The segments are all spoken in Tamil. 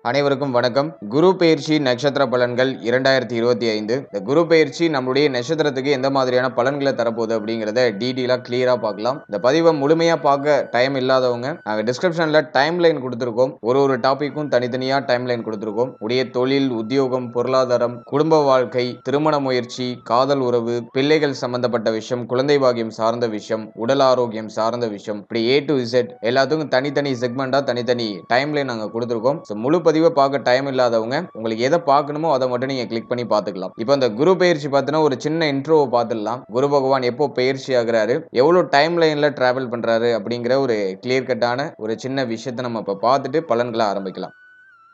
அனைவருக்கும் வணக்கம். குரு பெயர்ச்சி நட்சத்திர பலன்கள் 2025. இந்த குரு பெயர்ச்சி நம்மளுடைய நட்சத்திரத்துக்கு எந்த மாதிரியான பலன்களை தரப்போகுது அப்படிங்கிறத டீட்டெயிலா கிளியரா பார்க்கலாம். இந்த பதிவை முழுமையா பார்க்க டைம் இல்லாதவங்க நாங்கள் டிஸ்கிரிப்ஷன்ல டைம் லைன் கொடுத்துருக்கோம். ஒரு டாபிக்கும் தனித்தனியா டைம் லைன் கொடுத்துருக்கோம். உடைய தொழில், உத்தியோகம், பொருளாதாரம், குடும்ப வாழ்க்கை, திருமண முயற்சி, காதல் உறவு, பிள்ளைகள் சம்பந்தப்பட்ட விஷயம், குழந்தை பாக்கியம் சார்ந்த விஷயம், உடல் ஆரோக்கியம் சார்ந்த விஷயம், இப்படி A to Z எல்லாத்துக்கும் தனித்தனி செக்மெண்டா தனித்தனி டைம் லைன் நாங்கள் கொடுத்துருக்கோம். முழு பதிவை பார்க்க டைம் இல்லாதவங்க உங்களுக்கு எதை பார்க்கணுமோ அதை மட்டும் நீங்க கிளிக் பண்ணி பார்த்துக்கலாம். இப்போ இந்த குரு பெயர்ச்சி பார்த்தீங்கன்னா ஒரு சின்ன இன்ட்ரோவை பார்த்துடலாம். குரு பகவான் எப்போ பெயர்ச்சி ஆகுறாரு, எவ்வளவு டைம் லைன்ல டிராவல் பண்றாரு அப்படிங்கிற ஒரு கிளியர் கட்டான ஒரு சின்ன விஷயத்தை நம்ம இப்போ பார்த்துட்டு பலன்களை ஆரம்பிக்கலாம்.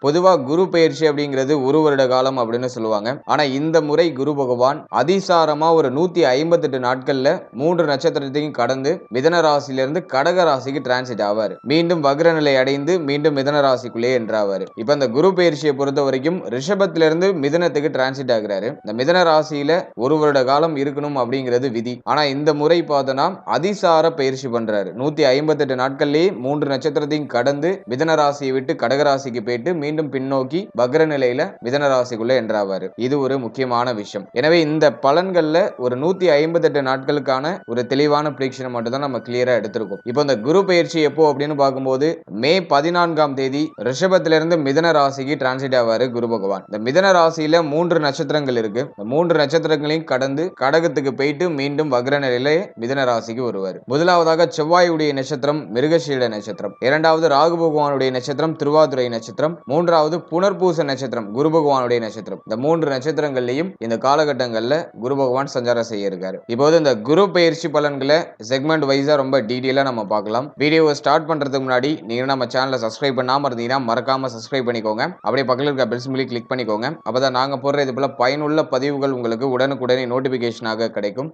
பொதுவா குரு பெயர்ச்சி அப்படிங்கிறது ஒரு வருட காலம் அப்படின்னு சொல்லுவாங்க. ஆனா இந்த முறை குரு பகவான் அதிசாரமா ஒரு 158 நாட்கள்ல 3 நட்சத்திரத்தையும் கடந்து மிதன ராசியிலிருந்து கடக ராசிக்கு டிரான்சிட் ஆவாரு. மீண்டும் வக்ர நிலை அடைந்து மீண்டும் மிதன ராசிக்குள்ளே என்றாவாரு. இப்ப இந்த குரு பெயர்ச்சியை பொறுத்த வரைக்கும் ரிஷபத்திலிருந்து மிதனத்துக்கு டிரான்சிட் ஆகிறாரு. இந்த மிதன ராசியில ஒரு வருட காலம் இருக்கணும் அப்படிங்கிறது விதி. ஆனா இந்த முறை பார்த்தோம்னா அதிசார பயிற்சி பண்றாரு. 158 நாட்கள்லயே 3 நட்சத்திரத்தையும் கடந்து மிதன ராசியை விட்டு கடக ராசிக்கு போயிட்டு மீண்டும் பின்னோக்கி வக்ர நிலையில மிதன ராசிக்குள்ள என்றாவாரு. இது ஒரு முக்கியமான விஷயம். எனவே இந்த பலன்கள்ல ஒரு 158 நாட்களுக்கான ஒரு தெளிவான பிரீக்ஷனை மட்டும் தான் நம்ம கிளியரா எடுத்திருக்கோம். இப்போ இந்த குரு பயிற்சி எப்போ அப்படின்னு பார்க்கும்போது மே 14ஆம் தேதி ரிஷபத்திலிருந்து மிதன ராசிக்கு டிரான்சிட் ஆவாரு குரு பகவான். இந்த மிதன ராசியில 3 நட்சத்திரங்கள் இருக்கு. 3 நட்சத்திரங்களையும் கடந்து கடகத்துக்கு போயிட்டு மீண்டும் வக்ர நிலையில மிதன ராசிக்கு வருவார். முதலாவதாக செவ்வாயுடைய நட்சத்திரம் மிருகசீட நட்சத்திரம், இரண்டாவது ராகு பகவானுடைய நட்சத்திரம் திருவாதிரை நட்சத்திரம், மூன்றாவது புனர்பூச நட்சத்திரம் குரு பகவானுடைய நட்சத்திரம். இந்த 3 நட்சத்திரங்கள்லையும் இந்த காலகட்டங்கள்ல குரு பகவான் சஞ்சாரம் செய்ய இருக்காரு. இப்போது இந்த குரு பெயர்ச்சி பலன்களை செக்மெண்ட் வைஸா ரொம்ப டீடைலா நம்ம பார்க்கலாம். வீடியோவை ஸ்டார்ட் பண்றதுக்கு முன்னாடி நீங்க நம்ம சேனலை சப்ஸ்கிரைப் பண்ணாம இருந்தீங்கன்னா மறக்காம சப்ஸ்கிரைப் பண்ணிக்கோங்க. அப்படியே பக்கத்தில் இருக்க பெல் சிம்பலை கிளிக் பண்ணிக்கோங்க. அப்பதான் நாங்க போடுற இது போல பயனுள்ள பதிவுகள் உங்களுக்கு உடனுக்குடனே நோட்டிபிகேஷனாக கிடைக்கும்.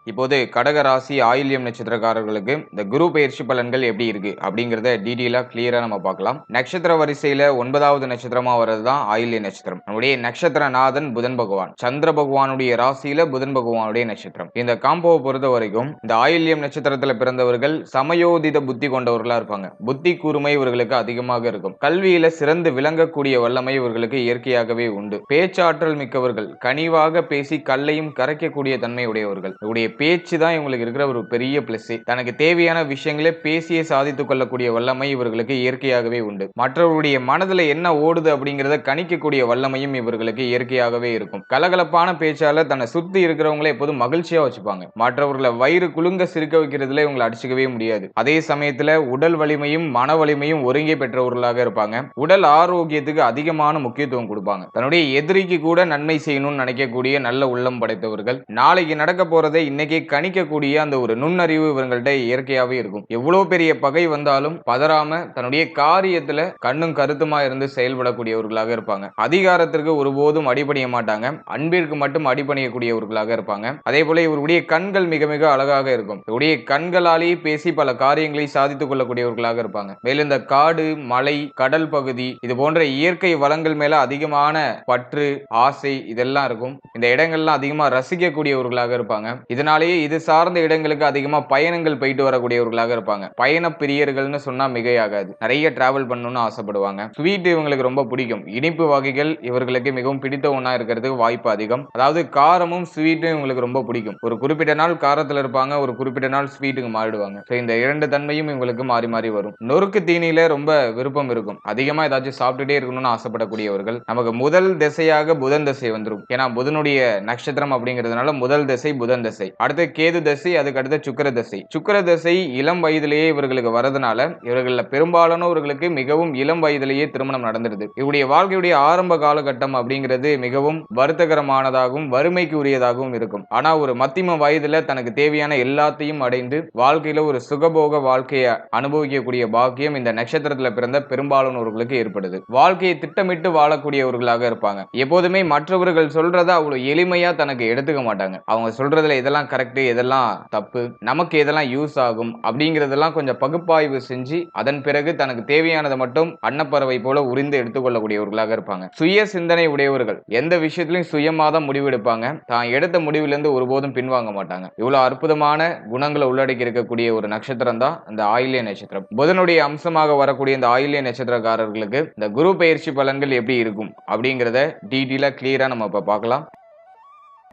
இப்போது கடக ராசி ஆயில்யம் நட்சத்திரக்காரர்களுக்கு இந்த குரு பயிற்சி பலன்கள் எப்படி இருக்கு அப்படிங்கறத டீடைலா கிளியரா நம்ம பார்க்கலாம். நட்சத்திர வரிசையில 9வது நட்சத்திரமா வர்றதுதான் ஆயில்ய நட்சத்திரம். நம்முடைய நட்சத்திரநாதன் புதன் பகவான், சந்திர பகவானுடைய ராசியில புதன் பகவானுடைய நட்சத்திரம். இந்த காம்போவை பொறுத்த வரைக்கும் இந்த ஆயில்யம் நட்சத்திரத்துல பிறந்தவர்கள் சமயோதித புத்தி கொண்டவர்களா இருப்பாங்க. புத்தி கூர்மை இவர்களுக்கு அதிகமாக இருக்கும். கல்வியில சிறந்து விளங்கக்கூடிய வல்லமை இவர்களுக்கு இயற்கையாகவே உண்டு. பேச்சாற்றல் மிக்கவர்கள், கனிவாக பேசி கல்லையும் கரைக்கக்கூடிய தன்மை உடையவர்கள். இவருடைய பேச்சு தான் இவங்களுக்கு இருக்கிற ஒரு பெரிய பிளஸ். தனக்கு தேவையான விஷயங்களை பேசியே சாதித்துக் கொள்ளக்கூடிய வல்லமை இவர்களுக்கு இயற்கையாகவே உண்டு. மற்றவருடைய மனதில் என்ன ஓடுது அப்படிங்கிறத கணிக்கக்கூடிய வல்லமையும் இவர்களுக்கு இயற்கையாகவே இருக்கும். கலகலப்பான பேச்சால தன்னை சுத்தி இருக்கிறவங்களை எப்போதும் மகிழ்ச்சியா வச்சுப்பாங்க. மற்றவர்களை வயிறு குலுங்க சிரிக்க வைக்கிறதுல இவங்களை அடிச்சுக்கவே முடியாது. அதே சமயத்துல உடல் வலிமையும் மன வலிமையும் ஒருங்கே பெற்றவர்களாக இருப்பாங்க. உடல் ஆரோக்கியத்துக்கு அதிகமான முக்கியத்துவம் கொடுப்பாங்க. தன்னுடைய எதிரிக்கு கூட நன்மை செய்யணும்னு நினைக்கக்கூடிய நல்ல உள்ளம் படைத்தவர்கள். நாளைக்கு நடக்க போறதை இன்னைக்கு கணிக்கக்கூடிய அந்த ஒரு நுண்ணறிவு இவங்கள்ட்ட இயற்கையாவே இருக்கும். எவ்வளவு பெரிய பகை வந்தாலும் பதறாம தன்னுடைய காரியத்துல கண்ணும் கருத்துமா இருந்து செயல்படக்கூடியவர்களாக இருப்பாங்க. அதிகாரத்திற்கு ஒருபோதும் அடிபணிய மாட்டாங்க. அன்பிற்கு மட்டும் அடிபணியக்கூடியவர்களாக இருப்பாங்க. அதே போல இவருடைய கண்கள் மிக மிக அழகாக இருக்கும். இவருடைய கண்களாலேயே பேசி பல காரியங்களை சாதித்துக் கொள்ளக்கூடியவர்களாக இருப்பாங்க. மேலும் இந்த காடு, மலை, கடல் பகுதி இது போன்ற இயற்கை வளங்கள் மேல அதிகமான பற்று, ஆசை இதெல்லாம் இருக்கும். இந்த இடங்கள்லாம் அதிகமா ரசிக்கக்கூடியவர்களாக இருப்பாங்க. இதனாலேயே இது சார்ந்த இடங்களுக்கு அதிகமா பயணங்கள் போயிட்டு வரக்கூடியவர்களாக இருப்பாங்க. பயண பிரியர்கள்னு சொன்னா மிகையாகாது. நிறைய டிராவல் பண்ணணும்னு ஆசைப்படுவாங்க. ஸ்வீட் இவங்களுக்கு ரொம்ப பிடிக்கும். இனிப்பு வகைகள் இவர்களுக்கு மிகவும் பிடித்த ஒண்ணா இருக்கிறதுக்கு வாய்ப்பு அதிகம். அதாவது காரமும் ஸ்வீட்டும் இவங்களுக்கு ரொம்ப பிடிக்கும். ஒரு குறிப்பிட்ட நாள் காரத்துல இருப்பாங்க, ஒரு குறிப்பிட்ட நாள் ஸ்வீட்டுக்கு மாறிடுவாங்க. இந்த 2 தன்மையும் இவங்களுக்கு மாறி மாறி வரும். நொறுக்கு தீனியில ரொம்ப விருப்பம் இருக்கும். அதிகமா ஏதாச்சும் சாப்பிட்டுட்டே இருக்கணும்னு ஆசைப்படக்கூடியவர்கள். நமக்கு முதல் திசையாக புதன் திசை வந்துடும். ஏன்னா புதனுடைய நட்சத்திரம் அப்படிங்கிறதுனால முதல் திசை புதன் திசை, அடுத்து கேது தசை, அதுக்கு அடுத்து சுக்கிர தசை. சுக்கிர தசை இளம் வயதிலேயே இவர்களுக்கு வரதுனால இவர்கள பெரும்பாலானவர்களுக்கு மிகவும் இளம் வயதிலேயே திருமணம் நடந்துருது. இவருடைய வாழ்க்கையுடைய ஆரம்ப காலகட்டம் அப்படிங்கிறது மிகவும் வருத்தகரமானதாகவும் வறுமைக்கு உரியதாகவும் இருக்கும். ஆனா ஒரு மத்தியம வயதுல தனக்கு தேவையான எல்லாத்தையும் அடைந்து வாழ்க்கையில ஒரு சுகபோக வாழ்க்கையை அனுபவிக்கக்கூடிய பாக்கியம் இந்த நட்சத்திரத்துல பிறந்த பெரும்பாலானவர்களுக்கு ஏற்படுது. வாழ்க்கையை திட்டமிட்டு வாழக்கூடியவர்களாக இருப்பாங்க. எப்போதுமே மற்றவர்கள் சொல்றத அவ்வளவு எளிமையா தனக்கு எடுத்துக்க மாட்டாங்க. அவங்க சொல்றதுல இதெல்லாம் கரெக்ட், எதெல்லாம் தப்பு, நமக்கு எதெல்லாம் யூஸ் ஆகும் அப்படிங்கறதெல்லாம் கொஞ்சம் பகுப்பாய்வு செஞ்சு அதன் பிறகு தனக்கு தேவையானதை மட்டும் அன்னப்பறவை போல உரிந்து எடுத்துக்கொள்ளக்கூடியவர்களாக இருப்பாங்க. சுய சிந்தனை உடையவர்கள் எந்த விஷயத்திலும் சுயமா தான் முடிவெடுப்பாங்க. தான் எடுத்த முடிவிலிருந்து ஒருபோதும் பின்வாங்க மாட்டாங்க. இவ்வளவு அற்புதமான குணங்களை உள்ளடக்கி இருக்கக்கூடிய ஒரு நட்சத்திரம் தான் இந்த ஆயில்ய நட்சத்திரம். புதனுடைய அம்சமாக வரக்கூடிய இந்த ஆயில்ய நட்சத்திரக்காரர்களுக்கு இந்த குரு பெயர்ச்சி பலன்கள் எப்படி இருக்கும் அப்படிங்கறத டீட்டெயிலா கிளியரா நம்ம இப்ப பார்க்கலாம்.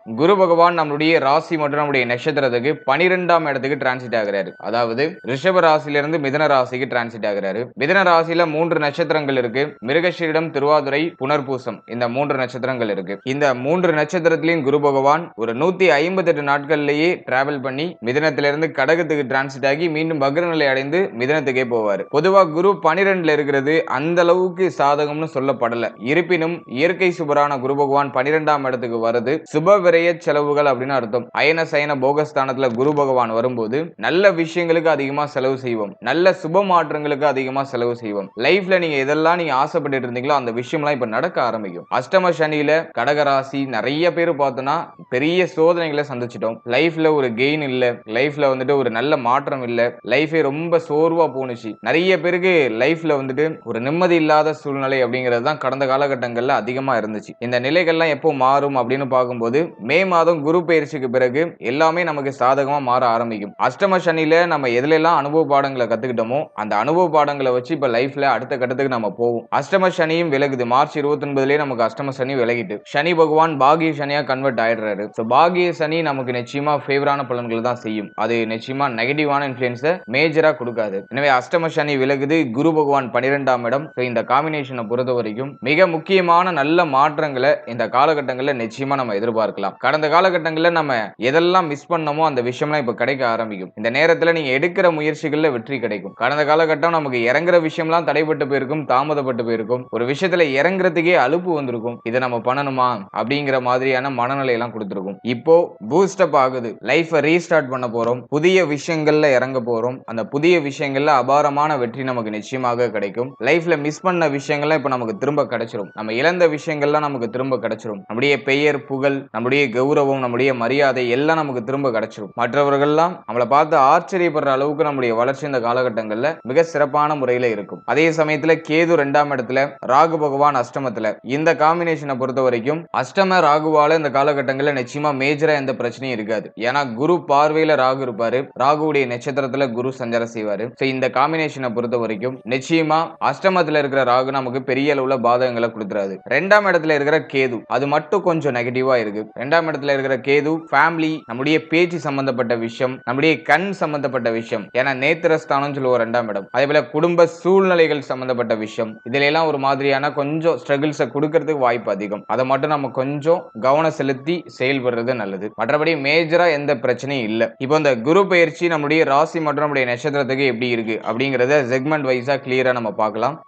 குரு பகவான் நம்மளுடைய ராசி மற்றும் நம்முடைய நட்சத்திரத்துக்கு 12ஆம் இடத்துக்கு டிரான்சிட் ஆகிறாரு. அதாவது ரிஷப ராசியிலிருந்து மிதன ராசிக்கு டிரான்சிட் ஆகிறாரு. மிதன ராசியில 3 நட்சத்திரங்கள் இருக்கு. மிருகஷீரிடம், திருவாதிரை, புனர்பூசம், இந்த 3 நட்சத்திரங்கள் இருக்கு. இந்த 3 நட்சத்திரத்திலையும் குரு பகவான் ஒரு 158 நாட்கள்லயே டிராவல் பண்ணி மிதனத்திலிருந்து கடகத்துக்கு டிரான்சிட் ஆகி மீண்டும் வக்ர நிலை அடைந்து மிதனத்துக்கே போவாரு. பொதுவா குரு 12ல இருக்கிறது அந்த அளவுக்கு சாதகம்னு சொல்லப்படல. இருப்பினும் இயற்கை சுபரான குரு பகவான் 12ஆம் இடத்துக்கு வருது சுப செலவுகள் அப்படின்னு அர்த்தம். அயன சயன போகஸ்தானத்துல குரு பகவான் வரும்போது நல்ல விஷயங்களுக்கு அதிகமா செலவு செய்வோம், நல்ல சுப மாற்றங்களுக்கு அதிகமா செலவு செய்வோம். லைஃப்ல நீங்க எதெல்லாம் நீங்க ஆசைப்பட்டு இருந்தீங்களோ அந்த விஷயம்லாம் இப்ப நடக்க ஆரம்பிக்கும். அஷ்டம சனியில கடகராசி நிறைய பேர் பார்த்தோம்னா பெரிய சோதனைகளை சந்திச்சிட்டோம். லைஃப்ல ஒரு கெயின் இல்ல, லைஃப்ல வந்துட்டு ஒரு நல்ல மாற்றம் இல்ல, லைஃபே ரொம்ப சோர்வா போனுச்சு. நிறைய பேருக்கு லைஃப்ல வந்துட்டு ஒரு நிம்மதி இல்லாத சூழ்நிலை அப்படிங்கிறது தான் கடந்த காலகட்டங்கள்ல அதிகமா இருந்துச்சு. இந்த நிலைகள்லாம் எப்போ மாறும் அப்படின்னு பார்க்கும்போது மே மாதம் குரு பெயர்ச்சிக்கு பிறகு எல்லாமே நமக்கு சாதகமா மாற ஆரம்பிக்கும். அஷ்டம சனியில நம்ம எதுலெல்லாம் அனுபவ பாடங்களை கத்துக்கிட்டோமோ அந்த அனுபவ பாடங்களை வச்சு இப்ப லைஃப்ல அடுத்த கட்டத்துக்கு நம்ம போவோம். அஷ்டம சனியும் விலகுது. மார்ச் 29லயே நமக்கு அஷ்டம சனி விலகிட்டு சனி பகவான் பாகிய சனியா கன்வெர்ட் ஆயிடுறாரு. பாகிய சனி நமக்கு நிச்சயமா ஃபேவரான பலன்கள் தான் செய்யும். அது நிச்சயமா நெகட்டிவான இன்ஃப்ளூயன்ஸை மேஜரா கொடுக்காது. எனவே அஷ்டம சனி விலகுது, குரு பகவான் 12ஆம் இடம். இந்த காம்பினேஷனை பொறுத்த வரைக்கும் மிக முக்கியமான நல்ல மாற்றங்களை இந்த காலகட்டங்களில் நிச்சயமா நம்ம எதிர்பார்க்கலாம். கடந்த காலகட்டங்களில் நம்ம எதெல்லாம் மிஸ் பண்ணமோ அந்த விஷயம்லாம் இப்ப கிடைக்க ஆரம்பிக்கும். இந்த நேரத்துல நீங்க எடுக்கிற முயற்சிகள்ல வெற்றி கிடைக்கும். கடந்த காலகட்டம் நமக்கு இறங்குற விஷயம்லாம் தடைப்பட்டு போயிருக்கும், தாமதப்பட்டு போயிருக்கும். ஒரு விஷயத்துல இறங்குறதுக்கே அலுப்பு வந்திருக்கும். இதை நம்ம பண்ணணுமா அப்படிங்கிற மாதிரியான மனநிலை எல்லாம் கொடுத்திருக்கும். இப்போ பூஸ்டப் ஆகுது. லைஃபை ரீஸ்டார்ட் பண்ண போறோம். புதிய விஷயங்கள்ல இறங்க போறோம். அந்த புதிய விஷயங்கள்ல அபாரமான வெற்றி நமக்கு நிச்சயமாக கிடைக்கும். லைஃப்ல மிஸ் பண்ண விஷயங்கள்லாம் இப்ப நமக்கு திரும்ப கிடைச்சிரும். நம்ம இழந்த விஷயங்கள்லாம் நமக்கு திரும்ப கிடைச்சிரும். நம்முடைய பெயர், புகழ், நம்முடைய கௌரவம், நம்முடைய மரியாதை எல்லாம் நமக்கு திரும்ப கிடைச்சிரும். மற்றவர்கள்லாம் நம்மளை பார்த்து ஆச்சரியப்படுற அளவுக்கு நம்முடைய வளர்ச்சி இந்த காலகட்டங்கள்ல மிக சிறப்பான முறையில இருக்கும். அதே சமயத்துல கேது 2ஆம் இடத்துல, ராகு பகவான் அஷ்டமத்துல. இந்த காம்பினேஷனை பொறுத்த வரைக்கும் அஷ்டம ராகுவால இந்த காலகட்டங்கள்ல நிச்சயமா மேஜரா எந்த பிரச்சனையும் இருக்காது. ஏன்னா குரு பார்வையில ராகு இருப்பாரு, ராகுவுடைய நட்சத்திரத்துல குரு சஞ்சாரம் செய்வாரு. இந்த காம்பினேஷனை பொறுத்த வரைக்கும் நிச்சயமா அஷ்டமத்துல இருக்கிற ராகு நமக்கு பெரிய அளவுல பாதகங்களை கொடுத்துறாது. 2ஆம் இடத்துல இருக்கிற கேது அது மட்டும் கொஞ்சம் நெகட்டிவா இருக்கு. 2ஆம் இடத்துல இருக்கிற கேது ஃபேமிலி, நம்முடைய பேச்சு சம்பந்தப்பட்ட விஷயம், நம்முடைய கண் சம்பந்தப்பட்ட விஷயம், ஏன்னா நேத்திரஸ்தானம் சொல்லுவோம் 2ஆம் இடம். அதே போல குடும்ப சூழ்நிலைகள் சம்பந்தப்பட்ட விஷயம், இதுல எல்லாம் ஒரு மாதிரியான கொஞ்சம் ஸ்ட்ரகிள்ஸை கொடுக்கறதுக்கு வாய்ப்பு அதிகம். அதை மட்டும் நம்ம கொஞ்சம் கவனம் செலுத்தி செயல்படுறது நல்லது. மற்றபடி மேஜரா எந்த பிரச்சனையும் இல்லை. இப்போ இந்த குரு பயிற்சி நம்முடைய ராசி மற்றும் நம்முடைய நட்சத்திரத்துக்கு எப்படி இருக்கு அப்படிங்கறத செக்மெண்ட் வைஸா கிளியரா நம்ம பார்க்கலாம்.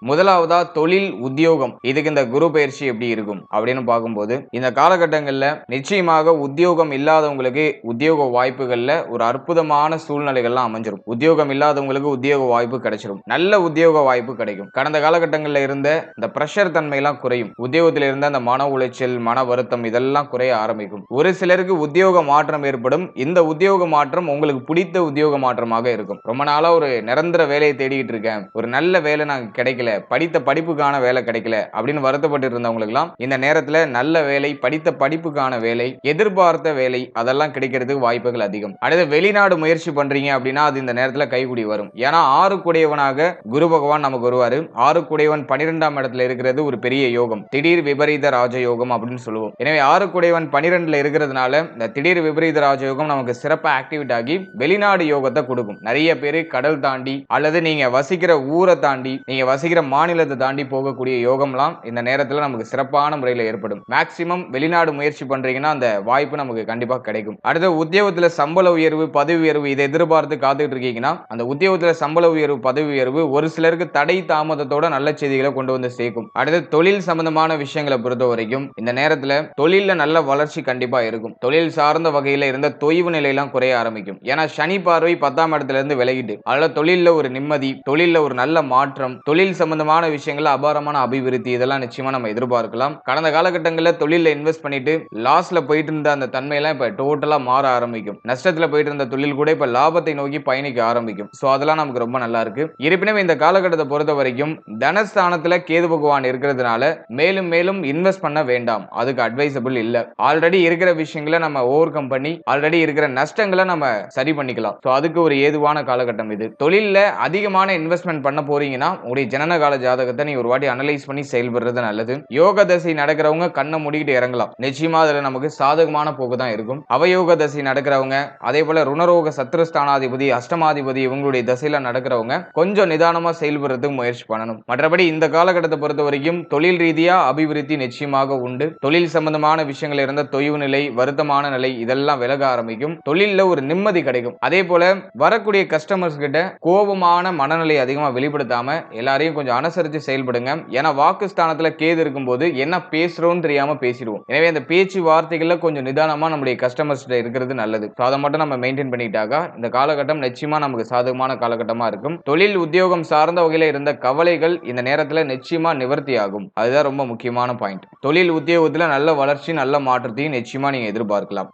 முதலாவதா தொழில், உத்தியோகம், இதுக்கு இந்த குரு பயிற்சி எப்படி இருக்கும் அப்படின்னு பார்க்கும்போது இந்த காலகட்டங்கள்ல நிச்சயமாக உத்தியோகம் இல்லாதவங்களுக்கு உத்தியோக வாய்ப்புகள்ல ஒரு அற்புதமான சூழ்நிலைகள்லாம் அமைஞ்சிரும். உத்தியோகம் இல்லாதவங்களுக்கு உத்தியோக வாய்ப்பு கிடைச்சிரும். நல்ல உத்தியோக வாய்ப்பு கிடைக்கும். கடந்த காலகட்டங்கள்ல இருந்த இந்த பிரஷர் தன்மையெல்லாம் குறையும். உத்தியோகத்தில் இருந்த அந்த மன உளைச்சல், மன வருத்தம் இதெல்லாம் குறைய ஆரம்பிக்கும். ஒரு சிலருக்கு உத்தியோக மாற்றம் ஏற்படும். இந்த உத்தியோக மாற்றம் உங்களுக்கு பிடித்த உத்தியோக மாற்றமாக இருக்கும். ரொம்ப நாளா ஒரு நிரந்தர வேலையை தேடிட்டு இருக்கேன், ஒரு நல்ல வேலை நான் கிடைக்கல, படித்த படிப்புக்கான வேலை கிடைக்கல அப்படின்னு வருத்தப்பட்டு இருந்தவங்களுக்கு எல்லாம் இந்த நேரத்துல நல்ல வேலை, படித்த படிப்புக்கான வேலை, எதிர்பார்த்த வேலை அதெல்லாம் கிடைக்கிறதுக்கு வாய்ப்புகள் அதிகம். அடுத்து வெளிநாடு முயற்சி பண்றீங்க அப்படின்னா அது இந்த நேரத்துல கைகூடி வரும். ஏன்னா 6 கூடையவனாக குரு பகவான் நமக்கு வருவாரு. 6 கூடையவன் 12ஆம் இடத்துல இருக்கிறது ஒரு பெரிய யோகம், திடீர் விபரீத ராஜயோகம் அப்படின்னு சொல்லுவோம். எனவே 6 கூடையவன் 12ல இருக்கிறதுனால இந்த திடீர் விபரீத ராஜயோகம் நமக்கு சிறப்பா ஆக்டிவேட் ஆகி வெளிநாடு யோகத்தை கொடுக்கும். நிறைய பேர் கடல் தாண்டி அல்லது நீங்க வசிக்கிற ஊரை தாண்டி, நீங்க வசிக்கிற மாநிலத்தை தாண்டி போகக்கூடிய யோகம்லாம் இந்த நேரத்துல நமக்கு சிறப்பான முறையில் ஏற்படும். மேக்சிமம் வெளிநாடு முயற்சி பண்றீங்கன்னா அந்த வாய்ப்பு நமக்கு கண்டிப்பா கிடைக்கும். அடுத்த உத்தியோகத்துல சம்பள உயர்வு, பதவி உயர்வு இதை எதிர்பார்த்து காத்துட்டு இருக்கீங்கன்னா அந்த உத்தியோகத்துல சம்பள உயர்வு, பதவி உயர்வு ஒரு சிலருக்கு தடை தாமதத்தோட நல்ல செய்திகளை கொண்டு வந்து சேர்க்கும். அடுத்து தொழில் சம்பந்தமான விஷயங்களை பொறுத்த வரைக்கும் இந்த நேரத்துல தொழில நல்ல வளர்ச்சி கண்டிப்பா இருக்கும். தொழில் சார்ந்த வகையில இருந்த தொய்வு நிலையெல்லாம் குறைய ஆரம்பிக்கும். ஏன்னா சனி பார்வை 10ஆம் இடத்துல இருந்து விலகிட்டு அதனால தொழில ஒரு நிம்மதி, தொழில ஒரு நல்ல மாற்றம், தொழில் சம்பந்தமான விஷயங்கள்ல அபாரமான அபிவிருத்தி இதெல்லாம் நிச்சயமா நம்ம எதிர்பார்க்கலாம். கடந்த காலகட்டங்களில் தொழில இன்வெஸ்ட் பண்ணிட்டு லாஸ்ல போயிட்டு இருந்த அந்த தன்மையெல்லாம் இப்ப டோட்டலா மாற ஆரம்பிக்கும். நஷ்டத்துல போயிட்டு இருந்த தொழில் கூட இப்ப லாபத்தை நோக்கி பயணிக்க ஆரம்பிக்கும். சோ அதெல்லாம் நமக்கு ரொம்ப நல்லா இருக்கு. இருப்பினும் இந்த காலகட்டத்தை பொறுத்த வரைக்கும் தனஸ்தானத்துல கேது பகவான் இருக்கிறதுனால மேலும் மேலும் இன்வெஸ்ட் பண்ண வேண்டாம். அதுக்கு அட்வைசபிள் இல்ல. ஆல்ரெடி இருக்கிற விஷயங்களை நம்ம ஓவர் கம் பண்ணி ஆல்ரெடி இருக்கிற நஷ்டங்களை நம்ம சரி பண்ணிக்கலாம். சோ அதுக்கு ஒரு ஏதுவான காலகட்டம் இது. தொழில்ல அதிகமான இன்வெஸ்ட்மெண்ட் பண்ண போறீங்கன்னா உங்களுடைய ஜனனகால ஜாதகத்தை நீங்க ஒரு வாட்டி அனலைஸ் பண்ணி செயல்படுறது நல்லது. யோக தசை நடக்கிறவங்க கண்ணை மூடிக்கிட்டு இறங்கலாம். நிச்சயமா அதுல நமக்கு சாதகமான போக்கு தான் இருக்கும். அவயோக தசை நடக்கிறவங்க, அதே போல ருணரோக சத்ருஸ்தானாதிபதி அஷ்டமாதிபதி இவங்களுடைய தசையில நடக்கிறவங்க கொஞ்சம் நிதானமா செயல்படுறதுக்கு முயற்சி பண்ணணும். மற்றபடி இந்த காலகட்டத்தை பொறுத்த வரைக்கும் தொழில் ரீதியா அபிவிருத்தி நிச்சயமாக உண்டு. தொழில் சம்பந்தமான விஷயங்கள் இருந்த தொய்வு நிலை, வருத்தமான நிலை இதெல்லாம் விலக ஆரம்பிக்கும். தொழில்ல ஒரு நிம்மதி கிடைக்கும். அதே போல வரக்கூடிய கஸ்டமர்ஸ் கிட்ட கோபமான மனநிலை அதிகமா வெளிப்படுத்தாம எல்லாரையும் கொஞ்சம் அனுசரித்து செயல்படுங்க. ஏன்னா வாக்குஸ்தானத்துல கேது இருக்கும்போது என்ன பேசுறோம்னு தெரியாம பேசிடுவோம். எனவே அந்த பேச்சு வார்த்தைகள்ல கொஞ்சம் நிதானமா நம்முடைய கஸ்டமர்ஸ் இருக்கிறது நல்லது. அதை மட்டும் நம்ம மெயின்டைன் பண்ணிட்டாக்கா இந்த காலகட்டம் நிச்சயமா நமக்கு சாதகமான காலகட்டமா இருக்கும். தொழில் உத்தியோகம் சார்ந்த வகையில இருந்த கவலைகள் இந்த நேரத்துல நிச்சயமா நிவர்த்தி ஆகும். அதுதான் ரொம்ப முக்கியமான பாயிண்ட். தொழில் உத்தியோகத்துல நல்ல வளர்ச்சி நல்ல மாற்றத்தையும் நிச்சயமா நீங்க எதிர்பார்க்கலாம்.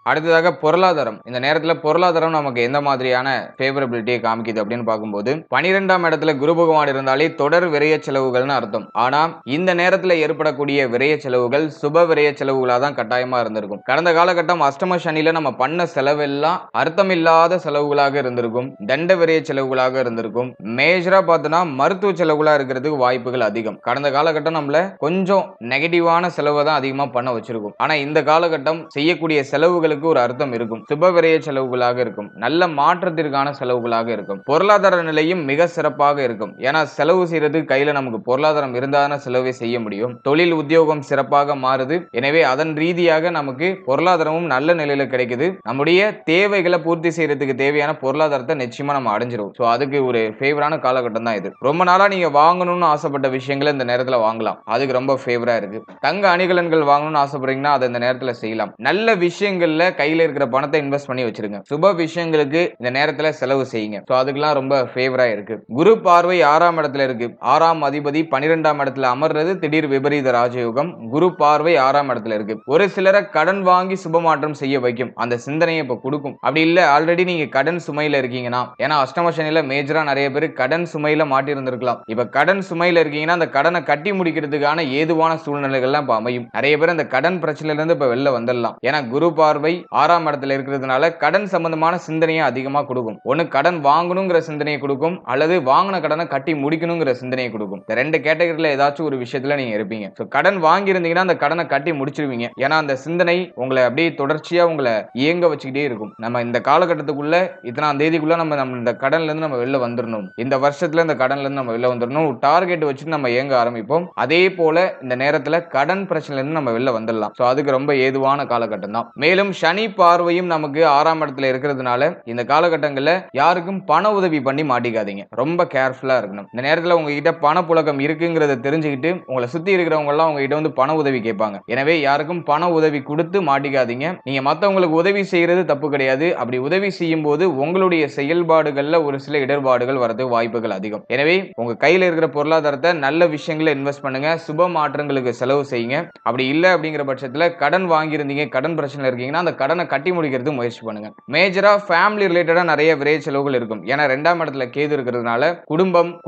அடுத்ததாக பொருளாதாரம். இந்த நேரத்தில் பொருளாதாரம் நமக்கு எந்த மாதிரியான ஃபேவரபிலிட்டியை காமிக்குது அப்படின்னு பார்க்கும்போது 12ஆம் இடத்துல குரு பகவான் இருந்தாலே தொடர் விரைய செலவுகள்னு அர்த்தம். ஆனா இந்த நேரத்தில் ஏற்படக்கூடிய விரைய செலவுகள் சுப விரைய செலவுகளாக தான் கட்டாயமா இருந்திருக்கும். கடந்த காலகட்டம் அஷ்டம சனியில நம்ம பண்ண செலவெல்லாம் அர்த்தமில்லாத செலவுகளாக இருந்திருக்கும். தண்ட விரைய செலவுகளாக இருந்திருக்கும். மேஜரா பார்த்தோன்னா மருத்துவ செலவுகளா இருக்கிறதுக்கு வாய்ப்புகள் அதிகம். கடந்த காலகட்டம் நம்மள கொஞ்சம் நெகட்டிவான செலவை தான் அதிகமா பண்ண வச்சிருக்கும். ஆனா இந்த காலகட்டம் செய்யக்கூடிய செலவுகள் ஒரு அர்த்தம் இருக்கும். சுப விரைய செலவுகளாக இருக்கும். நல்ல மாற்றத்திற்கான செலவுகளாக இருக்கும். பொருளாதார நிலையும் மிக சிறப்பாக இருக்கும். ஏன்னா செலவு செய்யறதுக்கு கையில நமக்கு பொருளாதாரம் இருந்தான செலவை செய்ய முடியும். தொழில் உத்தியோகம் சிறப்பாக மாறுது. எனவே அதன் ரீதியாக நமக்கு பொருளாதாரமும் நல்ல நிலையில கிடைக்குது. நம்முடைய தேவைகளை பூர்த்தி செய்யறதுக்கு தேவையான பொருளாதாரத்தை நிச்சயமா நம்ம அடைஞ்சிரும். சோ அதுக்கு ஒரு ஃபேவரான காலகட்டம் தான் இது. ரொம்ப நாளா நீங்க வாங்கணும்னு ஆசைப்பட்ட விஷயங்களை இந்த நேரத்துல வாங்கலாம். அதுக்கு ரொம்ப ஃபேவரா இருக்கு. தங்க அணிகலன்கள் வாங்கணும்னு ஆசைப்படுறீங்கன்னா அதை இந்த நேரத்துல செய்யலாம். நல்ல விஷயங்கள்ல கையில இருக்கிற பணத்தை இன்வெஸ்ட் பண்ணி வச்சிருங்க. சுப விஷயங்களுக்கு இந்த நேரத்துல செலவு செய்யுங்க. சோ அதுக்கெல்லாம் ரொம்ப ஃபேவரா இருக்கு. குரு பார்வை 6ஆம் இடத்துல இருக்கு. 6ஆம் அதிபதி 12ஆம் இடத்துல அமர்றது திடீர் விபரீத ராஜயோகம். குரு பார்வை 6ஆம் இடத்துல இருக்கு. ஒரு சிலரை கடன் வாங்கி சுப மாற்றம் செய்ய வைக்கும். அந்த சிந்தனையை இப்ப கொடுக்கும். அப்படி இல்ல ஆல்ரெடி நீங்க கடன் சுமையில இருக்கீங்கன்னா, ஏன்னா அஷ்டம சனியில மேஜரா நிறைய பேர் கடன் சுமையில மாட்டி இருந்திருக்கலாம். இப்ப கடன் சுமையில இருக்கீங்கன்னா அந்த கடனை கட்டி முடிக்கிறதுக்கான ஏதுவான சூழ்நிலைகள்லாம் இப்ப அமையும். நிறைய பேர் அந்த கடன் பிரச்சனையில இருந்து இப்ப வெளில வந்துடலாம். ஏன்னா குரு பார்வை 6ஆம் இடத்துல இருக்கிறதுனால கடன் சம்பந்தமான சிந்தனையை அதிகமா கொடுக்கும். ஒன்னு கடன் வாங்கணுங்கிற சிந்தனையை கொடுக்கும், அல்லது வாங்கின கடனை கட்டி முடிக்கணுங்கிற சிந்தனையை கொடுக்கும். இந்த ரெண்டு கேட்டகரியில ஏதாச்சும் ஒரு விஷயத்துல நீங்க இருப்பீங்க. கடன் வாங்கி இருந்தீங்கன்னா அந்த கடனை கட்டி முடிச்சிருவீங்க. ஏன்னா அந்த சிந்தனை உங்களை அப்படியே தொடர்ச்சியா உங்களை இயங்க வச்சுக்கிட்டே இருக்கும். நம்ம இந்த காலகட்டத்துக்குள்ள இத்தனாம் தேதிக்குள்ள நம்ம இந்த கடன்ல இருந்து நம்ம வெளில வந்துடணும், இந்த வருஷத்துல இந்த கடன்ல இருந்து நம்ம வெளில வந்துடணும் டார்கெட் வச்சுட்டு நம்ம இயங்க ஆரம்பிப்போம். அதே போல இந்த நேரத்துல கடன் பிரச்சனைல இருந்து நம்ம வெளில வந்துடலாம். சோ அதுக்கு ரொம்ப ஏதுவான காலகட்டம் தான். மேலும் சனி பார்வையும் நமக்கு 6ஆம் இடத்துல இருக்கிறதுனால இந்த காலகட்டங்கள்ல யாருக்கும் பண உதவி பண்ணி மாட்டிக்காதீங்க. ரொம்ப கேர்ஃபுல்லா இருக்கணும். இந்த நேரத்துல உங்ககிட்ட பணப்புழக்கம் இருக்குங்கிறத தெரிஞ்சுக்கிட்டு உங்களை சுத்தி இருக்கிறவங்க எல்லாம் உங்ககிட்ட வந்து பண உதவி கேட்பாங்க. எனவே யாருக்கும் பண உதவி கொடுத்து மாட்டிக்காதீங்க. நீங்க மத்தவங்களுக்கு உதவி செய்யறது தப்பு கிடையாது. அப்படி உதவி செய்யும் போது உங்களுடைய செயல்பாடுகள்ல ஒரு சில இடர்பாடுகள் வரதுக்கு வாய்ப்புகள் அதிகம். எனவே உங்க கையில இருக்கிற பொருளாதாரத்தை நல்ல விஷயங்களை இன்வெஸ்ட் பண்ணுங்க. சுப மாற்றங்களுக்கு செலவு செய்யுங்க. அப்படி இல்லை அப்படிங்கிற பட்சத்துல கடன் வாங்கியிருந்தீங்க, கடன் பிரச்சனை இருக்கீங்கன்னா அந்த கடனை கட்டி முடிக்கிறது முயற்சி பண்ணுங்க. மேஜரா ஃபேமிலி ரிலேட்டடா நிறைய விரைய செலவுகள் இருக்கும். ஏன்னா 2ஆம் இடத்துல கேது இருக்கிறதுனால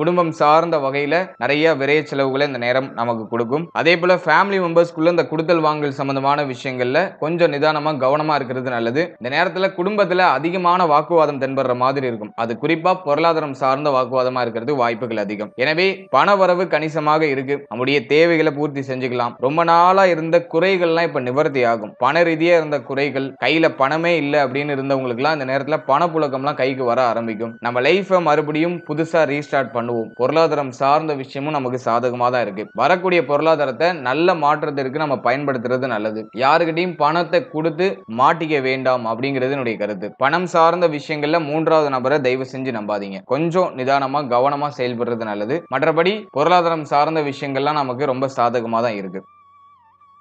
குடும்பம் சார்ந்த வகையில நிறைய விரைய செலவுகளை இந்த நேரம் நமக்கு கொடுக்கும். அதே போல ஃபேமிலி மெம்பர்ஸ்க்குள்ள இந்த கொடுத்தல் வாங்கல் சம்பந்தமான விஷயங்கள்ல கொஞ்சம் நிதானமா கவனமா இருக்கிறது நல்லது. இந்த நேரத்துல குடும்பத்துல அதிகமான வாக்குவாதம் தென்படுற மாதிரி இருக்கும். அது குறிப்பா பொருளாதாரம் சார்ந்த வாக்குவாதமா இருக்கிறது வாய்ப்புகள் அதிகம். எனவே பண வரவு கணிசமாக இருக்கு. நம்முடைய தேவைகளை பூர்த்தி செஞ்சுக்கலாம். ரொம்ப நாளா இருந்த குறைகள்லாம் இப்ப நிவர்த்தி ஆகும். பண ரீதியா இருந்த குறைகள், கையில பணமே இல்லை அப்படின்னு இருந்தவங்களுக்குலாம் இந்த நேரத்துல பணப்புழக்கம்லாம் கைக்கு வர ஆரம்பிக்கும். நம்ம லைஃபை மறுபடியும் புதுசா ரீஸ்டார்ட் பண்ணுவோம். பொருளாதாரம் சார்ந்த விஷயமும் நமக்கு சாதகமா தான் இருக்கு. வரக்கூடிய பொருளாதாரத்தை நல்ல மாற்றத்திற்கு நம்ம பயன்படுத்துறது நல்லது. யாருக்கிட்டையும் பணத்தை கொடுத்து மாட்டிக்க வேண்டாம் அப்படிங்கிறது என்னுடைய கருத்து. பணம் சார்ந்த விஷயங்கள்ல 3வது நபரை தயவு செஞ்சு நம்பாதீங்க. கொஞ்சம் நிதானமா கவனமா செயல்படுறது நல்லது. மற்றபடி பொருளாதாரம் சார்ந்த விஷயங்கள்லாம் நமக்கு ரொம்ப சாதகமா தான் இருக்கு.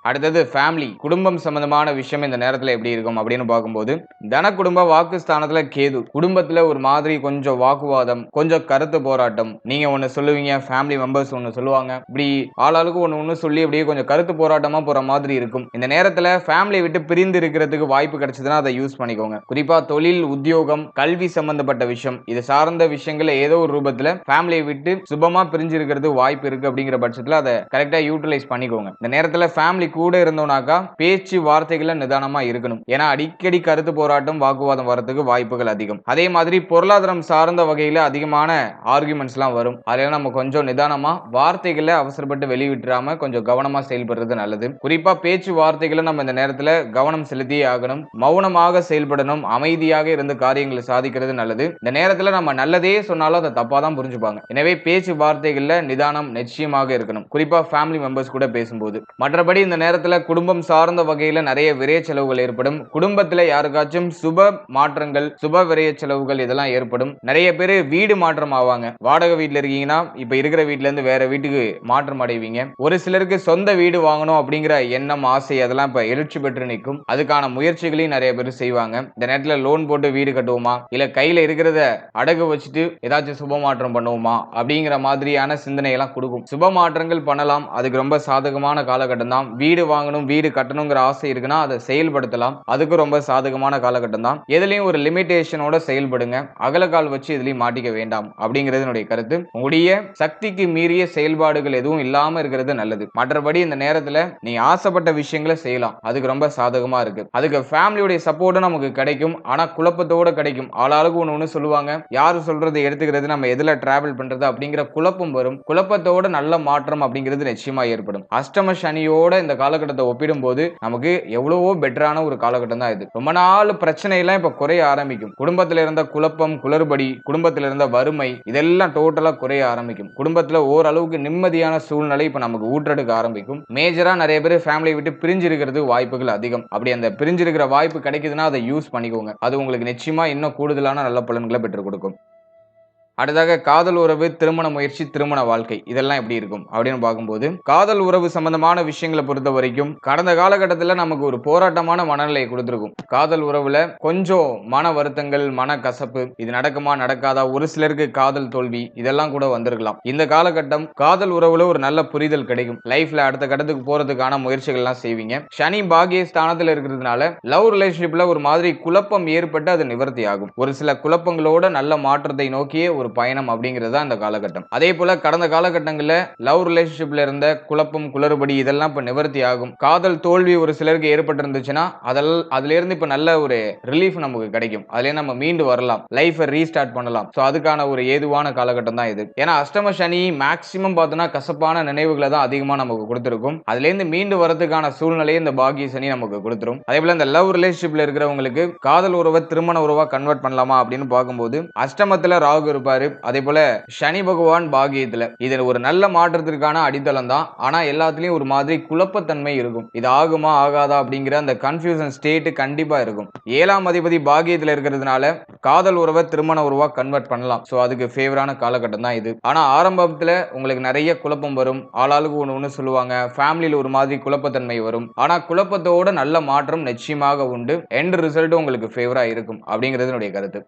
அடுத்தது ஃபேமிலி, குடும்பம் சம்பந்தமான விஷயம் இந்த நேரத்துல எப்படி இருக்கும் அப்படின்னு பார்க்கும்போது, தன குடும்ப வாக்குஸ்தானத்துல கேது, குடும்பத்துல ஒரு மாதிரி கொஞ்சம் வாக்குவாதம், கொஞ்சம் கருத்து போராட்டம், நீங்க ஒண்ணு சொல்லுவீங்க, ஃபேமிலி மெம்பர்ஸ் ஒண்ணு சொல்லுவாங்க, இப்படி ஆளாளுக்கு ஒண்ணு சொல்லி அப்படியே கொஞ்சம் கருத்து போராட்டமா போற மாதிரி இருக்கும். இந்த நேரத்துல ஃபேமிலியை விட்டு பிரிந்து இருக்கிறதுக்கு வாய்ப்பு கிடைச்சதுன்னா அதை யூஸ் பண்ணிக்கோங்க. குறிப்பா தொழில், உத்தியோகம், கல்வி சம்பந்தப்பட்ட விஷயம், இது சார்ந்த விஷயங்கள் ஏதோ ஒரு ரூபத்துல ஃபேமிலியை விட்டு சுபமா பிரிஞ்சு இருக்கிறது வாய்ப்பு இருக்கு. அப்படிங்கிற பட்சத்துல அதை கரெக்டா யூட்டிலைஸ் பண்ணிக்கோங்க. இந்த நேரத்துல ஃபேமிலி கூட இருந்தோம்னாக்கா பேச்சு வார்த்தைகளை நிதானமா இருக்கணும். ஏன்னா அடிக்கடி கருத்து போராட்டம், வாக்குவாதம் வரதுக்கு வாய்ப்புகள் அதிகம். அதே மாதிரி பொருளாதாரம் சார்ந்த வகையில அதிகமான ஆர்குமெண்ட்ஸ் எல்லாம் வரும். அதெல்லாம் நம்ம கொஞ்சம் நிதானமா வார்த்தைகளை அவசரப்பட்டு வெளிவிட்டுறாம கொஞ்சம் கவனமா செயல்படுறது நல்லது. குறிப்பா பேச்சு வார்த்தைகளை நம்ம இந்த நேரத்துல கவனம் செலுத்தியே ஆகணும். மௌனமாக செயல்படணும். அமைதியாக இருந்து காரியங்களை சாதிக்கிறது நல்லது. இந்த நேரத்துல நம்ம நல்லதே சொன்னாலும் அதை தப்பா தான் புரிஞ்சுப்பாங்க. எனவே பேச்சு வார்த்தைகள்ல நிதானம் நிச்சயமாக இருக்கணும். குறிப்பா ஃபேமிலி மெம்பர்ஸ் கூட பேசும்போது. மற்றபடி இந்த நேரத்துல குடும்பம் சார்ந்த வகையில நிறைய விரைய செலவுகள் ஏற்படும். குடும்பத்துல யாருக்காச்சும் சுப மாற்றங்கள், சுப விரைய செலவுகள் இதெல்லாம் ஏற்படும். நிறைய பேர் வீடு மாற்றம் ஆவாங்க. வாடகை வீட்டுல இருக்கீங்கன்னா இப்ப இருக்கிற வீட்டுல இருந்து வேற வீட்டுக்கு மாற்றம் அடைவீங்க. ஒரு சிலருக்கு சொந்த வீடு வாங்கணும் அப்படிங்கிற எண்ணம், ஆசை அதெல்லாம் இப்ப எழுச்சி பெற்று நிற்கும். அதுக்கான முயற்சிகளையும் நிறைய பேர் செய்வாங்க. இந்த நேரத்துல லோன் போட்டு வீடு கட்டுவோமா, இல்ல கையில இருக்கிறத அடகு வச்சுட்டு ஏதாச்சும் சுப மாற்றம் பண்ணுவோமா அப்படிங்கிற மாதிரியான சிந்தனை எல்லாம் கொடுக்கும். சுப மாற்றங்கள் பண்ணலாம். அதுக்கு ரொம்ப சாதகமான காலகட்டம் தான். வீடு வாங்கணும், வீடு கட்டணுங்கிற ஆசை இருக்குன்னா அதை செயல்படுத்தலாம். அதுக்கு ரொம்ப சாதகமான காலகட்டம் தான். எதுலயும் ஒரு லிமிடேஷனோட செயல்படுங்க. அகலக்கால் வச்சு எதுலயும் மாட்டிக்க வேண்டாம் அப்படிங்கிறது என்னுடைய கருத்து. உங்களுடைய சக்திக்கு மீறிய செயல்பாடுகள் எதுவும் இல்லாம இருக்கிறது நல்லது. மற்றபடி இந்த நேரத்துல நீங்க ஆசைப்பட்ட விஷயங்களை செய்யலாம். அதுக்கு ரொம்ப சாதகமா இருக்கு. அதுக்கு ஃபேமிலியோட சப்போர்ட்டும் நமக்கு கிடைக்கும். ஆனா குழப்பத்தோட கிடைக்கும். ஆளாளுக்கு ஒண்ணு சொல்லுவாங்க, யாரு சொல்றது எடுத்துக்கிறது, நம்ம எதுல டிராவல் பண்றது அப்படிங்கிற குழப்பம் வரும். குழப்பத்தோட நல்ல மாற்றம் அப்படிங்கிறது நிச்சயமா ஏற்படும். அஷ்டம சனியோட இந்த காலகட்டத்தை ஒப்பிடும்போது நமக்கு எவ்வளவோ பெட்டரான ஒரு காலகட்டம் தான் இது. ரொம்ப நாள் பிரச்சனை எல்லாம் இப்ப குறைய ஆரம்பிக்கும். குடும்பத்துல இருந்த குழப்பம், குளறுபடி, குடும்பத்துல இருந்த வறுமை இதெல்லாம் டோட்டலா குறைய ஆரம்பிக்கும். குடும்பத்துல ஓரளவுக்கு நிம்மதியான சூழ்நிலை இப்ப நமக்கு ஊற்றெடுக்க ஆரம்பிக்கும். மேஜரா நிறைய பேர் ஃபேமிலியை விட்டு பிரிஞ்சு இருக்கிறது வாய்ப்புகள் அதிகம். அப்படி அந்த பிரிஞ்சு இருக்கிற வாய்ப்பு கிடைக்குதுன்னா அதை யூஸ் பண்ணிக்கோங்க. அது உங்களுக்கு நிச்சயமா இன்னும் கூடுதலான நல்ல பலன்களை பெற்றுக் கொடுக்கும். அடுத்ததாக காதல் உறவு, திருமண முயற்சி, திருமண வாழ்க்கை இதெல்லாம் எப்படி இருக்கும் அப்படின்னு பார்க்கும்போது, காதல் உறவு சம்பந்தமான விஷயங்களை பொறுத்த வரைக்கும் கடந்த காலகட்டத்தில் நமக்கு ஒரு போராட்டமான மனநிலையை கொடுத்திருக்கும். காதல் உறவுல கொஞ்சம் மன வருத்தங்கள், மன கசப்பு, இது நடக்குமா நடக்காதா, ஒரு சிலருக்கு காதல் தோல்வி இதெல்லாம் கூட வந்திருக்கலாம். இந்த காலகட்டம் காதல் உறவுல ஒரு நல்ல புரிதல் கிடைக்கும். லைஃப்ல அடுத்த கட்டத்துக்கு போறதுக்கான முயற்சிகள் எல்லாம் செய்வீங்க. சனி பாகிய ஸ்தானத்தில் இருக்கிறதுனால லவ் ரிலேஷன்ஷிப்ல ஒரு மாதிரி குழப்பம் ஏற்பட்டு அது நிவர்த்தி ஆகும். ஒரு சில குழப்பங்களோட நல்ல மாற்றத்தை நோக்கிய ஒரு பயணம் அப்படிங்கிறது இந்த காலகட்டம். அதே போல கடந்த காலகட்டங்களில் லவ் ரிலேஷன்ஷிப்ல இருந்த குழப்பம், குளறுபடி இதெல்லாம் இப்ப நிவர்த்தி ஆகும். காதல் தோல்வி ஒரு சிலருக்கு ஏற்பட்டிருந்துச்சுன்னா அதுல இருந்து இப்ப நல்ல ஒரு ரிலீஃப் நமக்கு கிடைக்கும். அதுல நம்ம மீண்டு வரலாம், லைஃபை ரீஸ்டார்ட் பண்ணலாம். சோ அதுக்கான ஒரு ஏதுவான காலகட்டம் தான் இது. ஏன்னா அஷ்டம சனி மேக்சிமம் பார்த்தோம்னா கசப்பான நினைவுகளை தான் அதிகமா நமக்கு கொடுத்திருக்கும். அதுல இருந்து மீண்டு வரதுக்கான சூழ்நிலையை இந்த பாகிய சனி நமக்கு கொடுத்துரும். அதே போல இந்த லவ் ரிலேஷன்ஷிப்ல இருக்கிறவங்களுக்கு காதல் உறவை திருமண உறவா கன்வெர்ட் பண்ணலாமா அப்படின்னு பார்க்கும்போது, அஷ்டமத்துல ராகு இருப்பாரு. அதே போல சனி பகவான் பாகியத்துல, இது ஒரு நல்ல மாற்றத்திற்கான அடித்தளம் தான். ஆனா எல்லாத்துலயும் ஒரு மாதிரி குழப்பத்தன்மை இருக்கும். இது ஆகுமா ஆகாதா அப்படிங்கிற அந்த கன்ஃபியூஷன் ஸ்டேட் கண்டிப்பா இருக்கும். 7ஆம் அதிபதி பாகியத்துல இருக்கிறதுனால காதல் உறவை திருமண உறவா கன்வெர்ட் பண்ணலாம். சோ அதுக்கு ஃபேவரான காலகட்டம் தான் இது. ஆனா ஆரம்பத்துல உங்களுக்கு நிறைய குழப்பம் வரும். ஆளாளுக்கு ஒண்ணு சொல்லுவாங்க. ஃபேமிலியில ஒரு மாதிரி குழப்பத்தன்மை வரும். ஆனா குழப்பத்தோட நல்ல மாற்றம் நிச்சயமாக உண்டு. எண்ட் ரிசல்ட் உங்களுக்கு ஃபேவரா இருக்கும் அப்படிங்கிறது என்னுடைய கருத்து.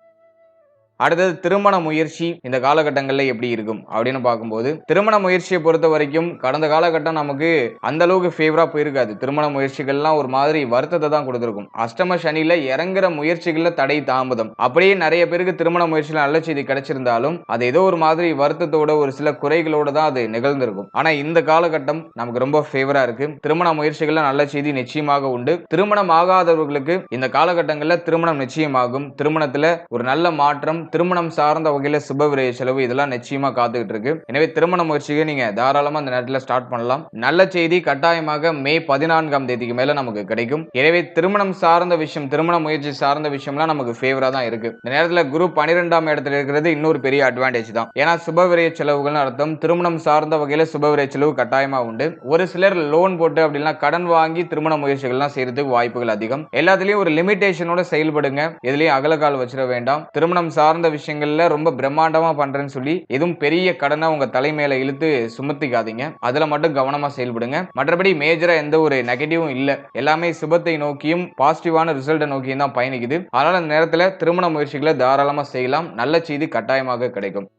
அடுத்தது திருமண முயற்சி இந்த காலகட்டங்களில் எப்படி இருக்கும் அப்படின்னு பார்க்கும்போது, திருமண முயற்சியை பொறுத்த வரைக்கும் கடந்த காலகட்டம் நமக்கு அந்த அளவுக்கு ஃபேவரா போயிருக்காது. திருமண முயற்சிகள்லாம் ஒரு மாதிரி வருத்தத்தை தான் கொடுத்திருக்கும். அஷ்டம சனியில இறங்குற முயற்சிகள்ல தடை தாமதம், அப்படியே நிறைய பேருக்கு திருமண முயற்சியில நல்ல செய்தி கிடைச்சிருந்தாலும் அது ஏதோ ஒரு மாதிரி வருத்தத்தோட ஒரு சில குறைகளோட தான் அது நிகழ்ந்திருக்கும். ஆனா இந்த காலகட்டம் நமக்கு ரொம்ப ஃபேவரா இருக்கு. திருமண முயற்சிகள்ல நல்ல செய்தி நிச்சயமாக உண்டு. திருமணம் ஆகாதவர்களுக்கு இந்த காலகட்டங்களில் திருமணம் நிச்சயமாகும். திருமணத்துல ஒரு நல்ல மாற்றம், திருமணம் சார்ந்த வகையில சுபவிரய செலவு இதெல்லாம் நிச்சயமா காத்துக்கிட்டு இருக்கு. எனவே திருமண முயற்சியை நீங்க தாராளமா அந்த நேரத்தில் ஸ்டார்ட் பண்ணலாம். நல்ல செய்தி கட்டாயமாக மே 14ஆம் தேதிக்கு மேல நமக்கு கிடைக்கும். எனவே திருமணம் சார்ந்த விஷயம், திருமண முயற்சி சார்ந்த விஷயம்லாம் நமக்கு ஃபேவரா தான் இருக்கு. இந்த நேரத்தில் குரு 12ஆம் இடத்துல இருக்கிறது இன்னொரு பெரிய அட்வான்டேஜ் தான். ஏன்னா சுபவிரய செலவுகள் அர்த்தம் திருமணம் சார்ந்த வகையில சுபவிரய செலவு கட்டாயமா உண்டு. ஒரு சிலர் லோன் போட்டு அப்படின்னா கடன் வாங்கி திருமண முயற்சிகள்லாம் செய்யறதுக்கு வாய்ப்புகள் அதிகம். எல்லாத்துலயும் ஒரு லிமிடேஷனோட செயல்படுங்க. எதுலயும் அகலக்கால் வச்சிட வேண்டாம். திருமணம் சார்ந்த சார்ந்த விஷயங்கள்ல ரொம்ப பிரம்மாண்டமா பண்றேன்னு சொல்லி எதுவும் பெரிய கடனை உங்க தலைமையில இழுத்து சுமத்திக்காதீங்க. அதுல மட்டும் கவனமா செயல்படுங்க. மற்றபடி மேஜரா எந்த ஒரு நெகட்டிவும் இல்ல. எல்லாமே சுபத்தை நோக்கியும் பாசிட்டிவான ரிசல்ட்டை நோக்கியும் தான் பயணிக்குது. அதனால அந்த நேரத்துல திருமண முயற்சிகளை தாராளமா செய்யலாம். நல்ல செய்தி கட்டாயமாக கிடைக்கும்.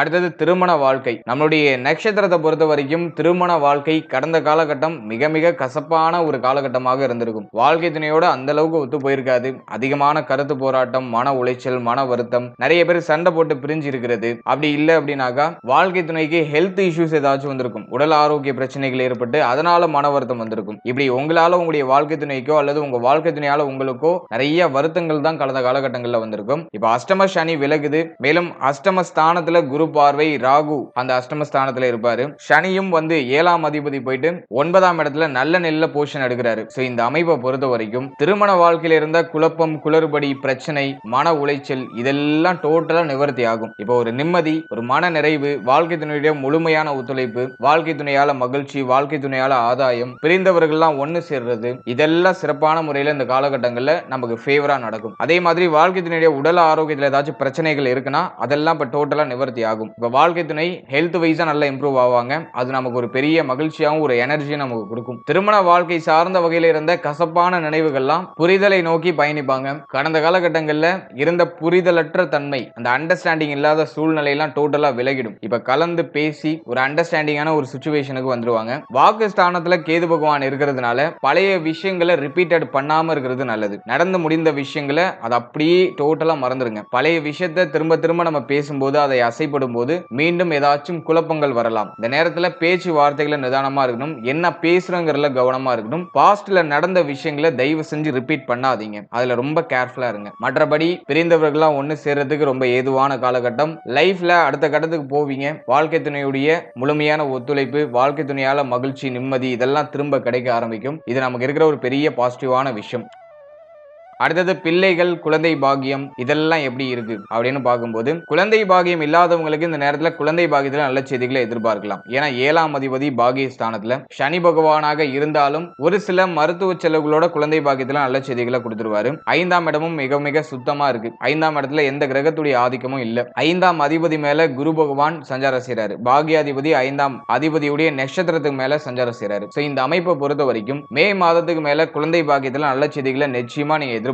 அடுத்தது திருமண வாழ்க்கை. நம்மளுடைய நட்சத்திரத்தை பொறுத்த வரைக்கும் திருமண வாழ்க்கை கடந்த காலகட்டம் மிக மிக கசப்பான ஒரு காலகட்டமாக இருந்திருக்கும். வாழ்க்கை துணையோட அந்த அளவுக்கு ஒத்து போயிருக்காது. அதிகமான கருத்து போராட்டம், மன உளைச்சல், மன வருத்தம், நிறைய பேர் சண்டை போட்டு பிரிஞ்சு இருக்கிறது. அப்படி இல்லை அப்படின்னாக்கா வாழ்க்கை துணைக்கு ஹெல்த் இஷ்யூஸ் ஏதாச்சும் வந்திருக்கும். உடல் ஆரோக்கிய பிரச்சனைகள் ஏற்பட்டு அதனால மன வருத்தம் வந்திருக்கும். இப்படி உங்களால உங்களுடைய வாழ்க்கை துணைக்கோ அல்லது உங்க வாழ்க்கை துணையால உங்களுக்கோ நிறைய வருத்தங்கள் தான் கடந்த காலகட்டங்களில் வந்திருக்கும். இப்ப அஷ்டம சனி விலகுது. மேலும் அஷ்டம ஸ்தானத்துல குரு பார்வை, ராகு அந்த அஷ்டமஸ்தானத்துல இருப்பாரு. சனியும் வந்து 7ஆம் அதிபதி போயிட்டு 9ஆம் இடத்துல நல்ல நெல்ல போஷன் எடுக்கிறாரு. சோ இந்த அமைப்பை பொறுத்த வரைக்கும் திருமண வாழ்க்கையில இருந்த குழப்பம், குளறுபடி, பிரச்சனை, மன உளைச்சல் இதெல்லாம் டோட்டலா நிவர்த்தி ஆகும். இப்போ ஒரு நிம்மதி, ஒரு மன நிறைவு, வாழ்க்கை துணையுடைய முழுமையான ஒத்துழைப்பு, வாழ்க்கை துணையால மகிழ்ச்சி, வாழ்க்கை துணையால ஆதாயம், பிரிந்தவர்கள்லாம் ஒன்னு சேர்றது, இதெல்லாம் சிறப்பான முறையில இந்த காலகட்டங்கள்ல நமக்கு ஃபேவரா நடக்கும். அதே மாதிரி வாழ்க்கை துணையுடைய உடல் ஆரோக்கியத்துல ஏதாச்சும் பிரச்சனைகள் இருக்குன்னா அதெல்லாம் இப்ப டோட்டலா நிவர்த்தி ஆகும். இப்ப வாழ்க்கை துணை ஹெல்த் வைஸா நல்லா இம்ப்ரூவ் ஆவாங்க. அது நமக்கு ஒரு பெரிய மகிழ்ச்சியாகவும் ஒரு எனர்ஜியும் நமக்கு கொடுக்கும். திருமண வாழ்க்கை சார்ந்த வகையில இருந்த கசப்பான நினைவுகள்லாம் புரிதலை நோக்கி பயணிப்பாங்க. கடந்த காலகட்டங்கள்ல இருந்த புரிதலற்ற தன்மை, அந்த அண்டர்ஸ்டாண்டிங் இல்லாத சூழ்நிலை எல்லாம் டோட்டலா விலகிடும். இப்ப கலந்து பேசி ஒரு அண்டர்ஸ்டாண்டிங்கான ஒரு சிச்சுவேஷனுக்கு வந்துருவாங்க. வாக்கு ஸ்தானத்துல கேது பகவான் இருக்கிறதுனால பழைய விஷயங்களை ரிப்பீட்டட் பண்ணாம இருக்கிறது நல்லது. நடந்து முடிந்த விஷயங்களை அதை அப்படியே டோட்டலா மறந்துருங்க. பழைய விஷயத்தை திரும்ப திரும்ப நம்ம பேசும்போது அதை அசைப்படும் போது மீண்டும் ஏதாச்சும் குழப்பங்கள் வரலாம். இந்த நேரத்துல பேச்சு வார்த்தைகளை நிதானமா இருக்கணும். என்ன பேசுறோங்கிறதுல கவனமா இருக்கணும். பாஸ்ட்ல நடந்த விஷயங்களை தயவு செஞ்சு ரிப்பீட் பண்ணாதீங்க. அதுல ரொம்ப கேர்ஃபுல்லா இருங்க. மற்றபடி பிரிந்தவர்கள்லாம் ஒன்னு சேர்றதுக்கு ரொம்ப ஏதுவான காலகட்டம். லைஃப்ல அடுத்த கட்டத்துக்கு போவீங்க. வாழ்க்கை துணையுடைய முழுமையான ஒத்துழைப்பு, வாழ்க்கை துணையால மகிழ்ச்சி, நிம்மதி இதெல்லாம் திரும்ப கிடைக்க ஆரம்பிக்கும். இது நமக்கு இருக்கிற ஒரு பெரிய பாசிட்டிவான விஷயம். அடுத்தது பிள்ளைகள், குழந்தை பாகியம் இதெல்லாம் எப்படி இருக்கு அப்படின்னு பார்க்கும்போது குழந்தை பாகியம் இல்லாதவங்களுக்கு இந்த நேரத்துல குழந்தை பாகியத்துல நல்ல செய்திகளை எதிர்பார்க்கலாம். ஏன்னா 7ஆம் அதிபதி பாகிய ஸ்தானத்துல சனி பகவானாக இருந்தாலும் ஒரு சில மருத்துவ செலவுகளோட குழந்தை பாகியத்துல நல்ல செய்திகளை கொடுத்துருவாரு. 5ஆம் இடமும் மிக மிக சுத்தமா இருக்கு. 5ஆம் இடத்துல எந்த கிரகத்துடைய ஆதிக்கமும் இல்ல. 5ஆம் அதிபதி மேல குரு பகவான் சஞ்சாரம் செய்யறாரு. பாகியாதிபதி 5ஆம் அதிபதியுடைய நட்சத்திரத்துக்கு மேல சஞ்சாரம் செய்யறாரு. இந்த அமைப்பை பொறுத்த வரைக்கும் மே மாதத்துக்கு மேல குழந்தை பாகியத்துல நல்ல செய்திகளை நிச்சயமா நீங்க எதிர்பார்க்கலாம்.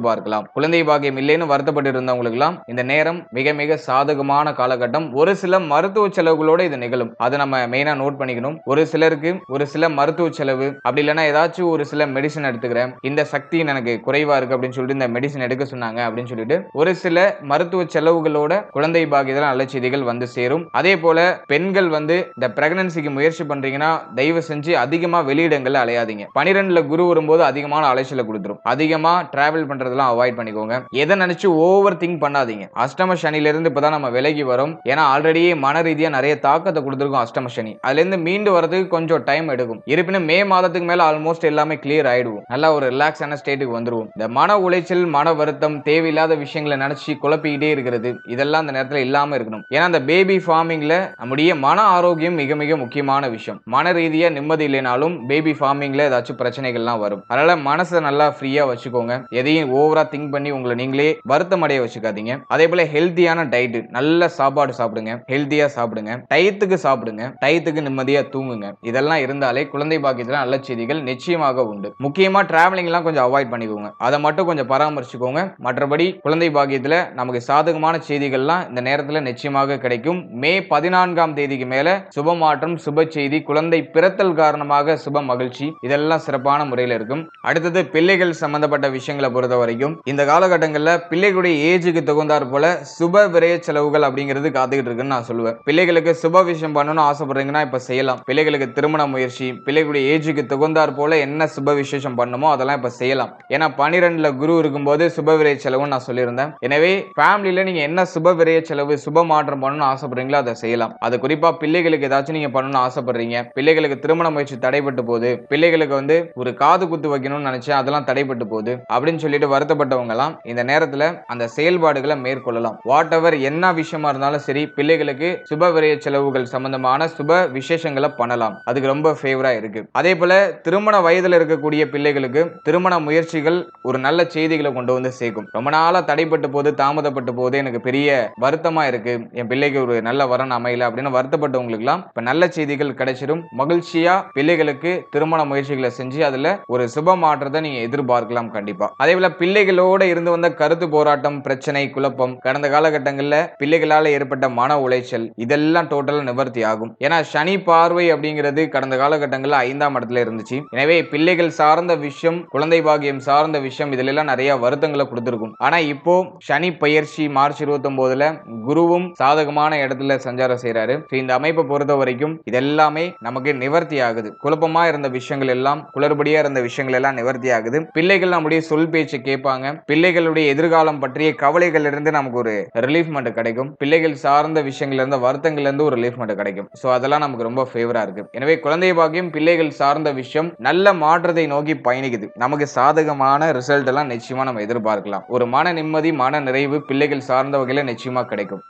குழந்தை பாக்கியம் இல்லைன்னு வருத்தப்பட்டு இருந்தவங்களுக்கெல்லாம் இந்த நேரம் மிக மிக சாதகமான காலகட்டம். ஒரு சில மருத்துவ செலவுகளோட இது நிகழும். அதை நம்ம மெயினா நோட் பண்ணிக்கணும். ஒரு சிலருக்கு ஒரு சில மருத்துவ செலவு, அப்படி இல்லைன்னா ஏதாச்சும் ஒரு சில மெடிசன் எடுத்துக்கிறேன், இந்த சக்தி எனக்கு குறைவா இருக்கு அப்படின்னு சொல்லிட்டு இந்த மெடிசன் எடுக்க சொன்னாங்க அப்படின்னு சொல்லிட்டு ஒரு சில மருத்துவ செலவுகளோட குழந்தை பாக்கியத்துல நல்ல செய்திகள் வந்து சேரும். அதே போல பெண்கள் வந்து இந்த பிரெக்னன்சிக்கு முயற்சி பண்றீங்கன்னா தயவு செஞ்சு அதிகமா வெளியிடங்கள்ல அலையாதீங்க. 12ல குரு வரும்போது அதிகமான அலைச்சலை கொடுத்துரும். அதிகமா டிராவல் பண்றதெல்லாம் அவாய்ட் பண்ணிக்கோங்க. எதை நினைச்சு ஓவர் திங்க் பண்ணாதீங்க. அஷ்டம சனில இருந்து இப்பதான் நம்ம விலகி வரோம். ஏன்னா ஆல்ரெடியே மன ரீதியா நிறைய தாக்கத்தை கொடுத்திருக்கும் அஷ்டம சனி. அதுல இருந்து மீண்டு வரதுக்கு கொஞ்சம் டைம் எடுக்கும். இருப்பினும் மே மாதத்துக்கு மேல ஆல்மோஸ்ட் எல்லாமே கிளியர் ஆயிடுவோம். நல்லா ஒரு ரிலாக்ஸான ஸ்டேட்டுக்கு வந்துருவோம். இந்த மன உளைச்சல், மன வருத்தம், தேவையில்லாத விஷயங்களை நினைச்சு குழப்பிக்கிட்டே இருக்கிறது இதெல்லாம் அந்த நேரத்துல இல்லாம இருக்கணும். ஏன்னா அந்த பேபி ஃபார்மிங்ல நம்முடைய மன ஆரோக்கியம் மிக மிக முக்கியமான விஷயம். மன ரீதியா நிம்மதி இல்லைனாலும் பேபி ஃபார்மிங்ல ஏதாச்சும் பிரச்சனைகள்லாம் வரும். அதனால மனசை நல்லா ஃப்ரீயா வச்சுக்கோங்க. எதையும் ஓவரா திங்க் பண்ணி உங்களை நீங்களே வருத்தம் அடைய வச்சுக்காதீங்க. அதே போல ஹெல்த்தியான டயட், நல்ல சாப்பாடு சாப்பிடுங்க, ஹெல்த்தியா சாப்பிடுங்க, டயத்துக்கு சாப்பிடுங்க, டயத்துக்கு நிம்மதியா தூங்குங்க. இதெல்லாம் இருந்தாலே குழந்தை பாக்கியத்துல நல்ல செய்திகள் நிச்சயமாக உண்டு. முக்கியமா டிராவலிங் எல்லாம் கொஞ்சம் அவாய்ட் பண்ணிக்கோங்க. அதை மட்டும் கொஞ்சம் பராமரிச்சுக்கோங்க. மற்றபடி குழந்தை பாக்கியத்துல நமக்கு சாதகமான செய்திகள்லாம் இந்த நேரத்துல நிச்சயமாக கிடைக்கும். மே 14ஆம் தேதிக்கு மேல சுப மாற்றம், சுப செய்தி, குழந்தை பிறத்தல் காரணமாக சுப மகிழ்ச்சி இதெல்லாம் சிறப்பான முறையில் இருக்கும். அடுத்தது பிள்ளைகள் சம்பந்தப்பட்ட விஷயங்களை பொறுத்த வரைக்கும் இந்த காலகட்டங்களில் பிள்ளைகளுடைய ஏஜுக்கு தகுந்தாற் போல சுப விரய செலவுகள் அப்படிங்கிறது காத்துக்கிட்டு இருக்குன்னு நான் சொல்லுவேன். பிள்ளைகளுக்கு சுப விஷயம் பண்ணணும்னு ஆசைப்படுறீங்கன்னா இப்ப செய்யலாம். பிள்ளைகளுக்கு திருமண முயற்சி, பிள்ளைகளுடைய ஏஜுக்கு தகுந்தாற் போல என்ன சுப விசேஷம் பண்ணுமோ அதெல்லாம் இப்ப செய்யலாம். ஏன்னா 12ல குரு இருக்கும்போது சுப விரய செலவுன்னு நான் சொல்லியிருந்தேன். எனவே ஃபேமிலியில நீங்க என்ன சுப விரய செலவு, சுப மாற்றம் பண்ணணும்னு ஆசைப்படுறீங்களோ அதை செய்யலாம். அது குறிப்பா பிள்ளைகளுக்கு ஏதாச்சும் நீங்க பண்ணணும்னு ஆசைப்படுறீங்க, பிள்ளைகளுக்கு திருமண முயற்சி தடைப்பட்டு போகுது, பிள்ளைகளுக்கு வந்து ஒரு காது குத்து வைக்கணும்னு நினைச்சேன் அதெல்லாம் தடைப்பட்டு போகுது அப்படின்னு சொல்லிட்டு வருத்தப்பட்டவங்கலாம் இந்த நேரத்துல அந்த செயல்பாடுகளை மேற்கொள்ளலாம். வாட் எவர் என்ன விஷயமா இருந்தாலும் சரி, பிள்ளைகளுக்கு சுப விரய செலவுகள் சம்பந்தமான சுப விசேஷங்களை பண்ணலாம். அதுக்கு ரொம்ப ஃபேவரா இருக்கு. அதே போல திருமண வயதுல இருக்கக்கூடிய பிள்ளைகளுக்கு திருமண முயற்சிகள் ஒரு நல்ல செய்திகளை கொண்டு வந்து சேர்க்கும். ரொம்ப நாளா தடைப்பட்டு போது, தாமதப்பட்டு போது, எனக்கு பெரிய வருத்தமா இருக்கு, என் பிள்ளைக்கு ஒரு நல்ல வரன் அமையல அப்படின்னு வருத்தப்பட்டவங்களுக்குலாம் இப்ப நல்ல செய்திகள் கிடைச்சிடும். மகிழ்ச்சியா பிள்ளைகளுக்கு திருமண முயற்சிகளை செஞ்சு அதுல ஒரு சுப மாற்றத்தை நீங்க எதிர்பார்க்கலாம் கண்டிப்பா. அதே போல பிள்ளைகளோட இருந்து வந்த கருத்து போராட்டம், பிரச்சனை, குழப்பம், கடந்த காலகட்டங்கள்ல பிள்ளைகளால ஏற்பட்ட மன உளைச்சல் இதெல்லாம் டோட்டலா நிவர்த்தி ஆகும். ஏன்னா சனி பார்வை அப்படிங்கிறது கடந்த காலகட்டங்கள்ல 5ஆம் இடத்துல இருந்துச்சு. எனவே பிள்ளைகள் சார்ந்த விஷயம், குழந்தை பாக்கியம் சார்ந்த விஷயம் இதுல எல்லாம் நிறைய வருத்தங்களை கொடுத்திருக்கும். ஆனா இப்போ சனி பயிற்சி மார்ச் 29ல குருவும் சாதகமான இடத்துல சஞ்சாரம் செய்யறாரு. இந்த அமைப்பை பொறுத்த வரைக்கும் இதெல்லாமே நமக்கு நிவர்த்தி ஆகுது. குழப்பமா இருந்த விஷயங்கள் எல்லாம், குளறுபடியா இருந்த விஷயங்கள் எல்லாம் நிவர்த்தி ஆகுது. பிள்ளைகள் நம்முடைய சொல் பேச்சு கேட்பாங்க. பிள்ளைகளுடைய எதிர்காலம் பற்றிய கவலைகள் இருந்து நமக்கு ஒரு ரிலீஃப்மெண்ட் கிடைக்கும். பிள்ளைகள் சார்ந்த விஷயங்கள்ல இருந்து, வருத்தங்கள்ல இருந்து ஒரு ரிலீஃப்மெண்ட் கிடைக்கும். சோ அதெல்லாம் நமக்கு ரொம்ப ஃபேவரா இருக்கு. எனவே குழந்தை பாக்கியம், பிள்ளைகள் சார்ந்த விஷயம் நல்ல மாற்றத்தை நோக்கி பயணிக்குது. நமக்கு சாதகமான ரிசல்ட் எல்லாம் நிச்சயமா நம்ம எதிர்பார்க்கலாம். ஒரு மன நிம்மதி, மன நிறைவு பிள்ளைகள் சார்ந்த வகையில நிச்சயமா கிடைக்கும்.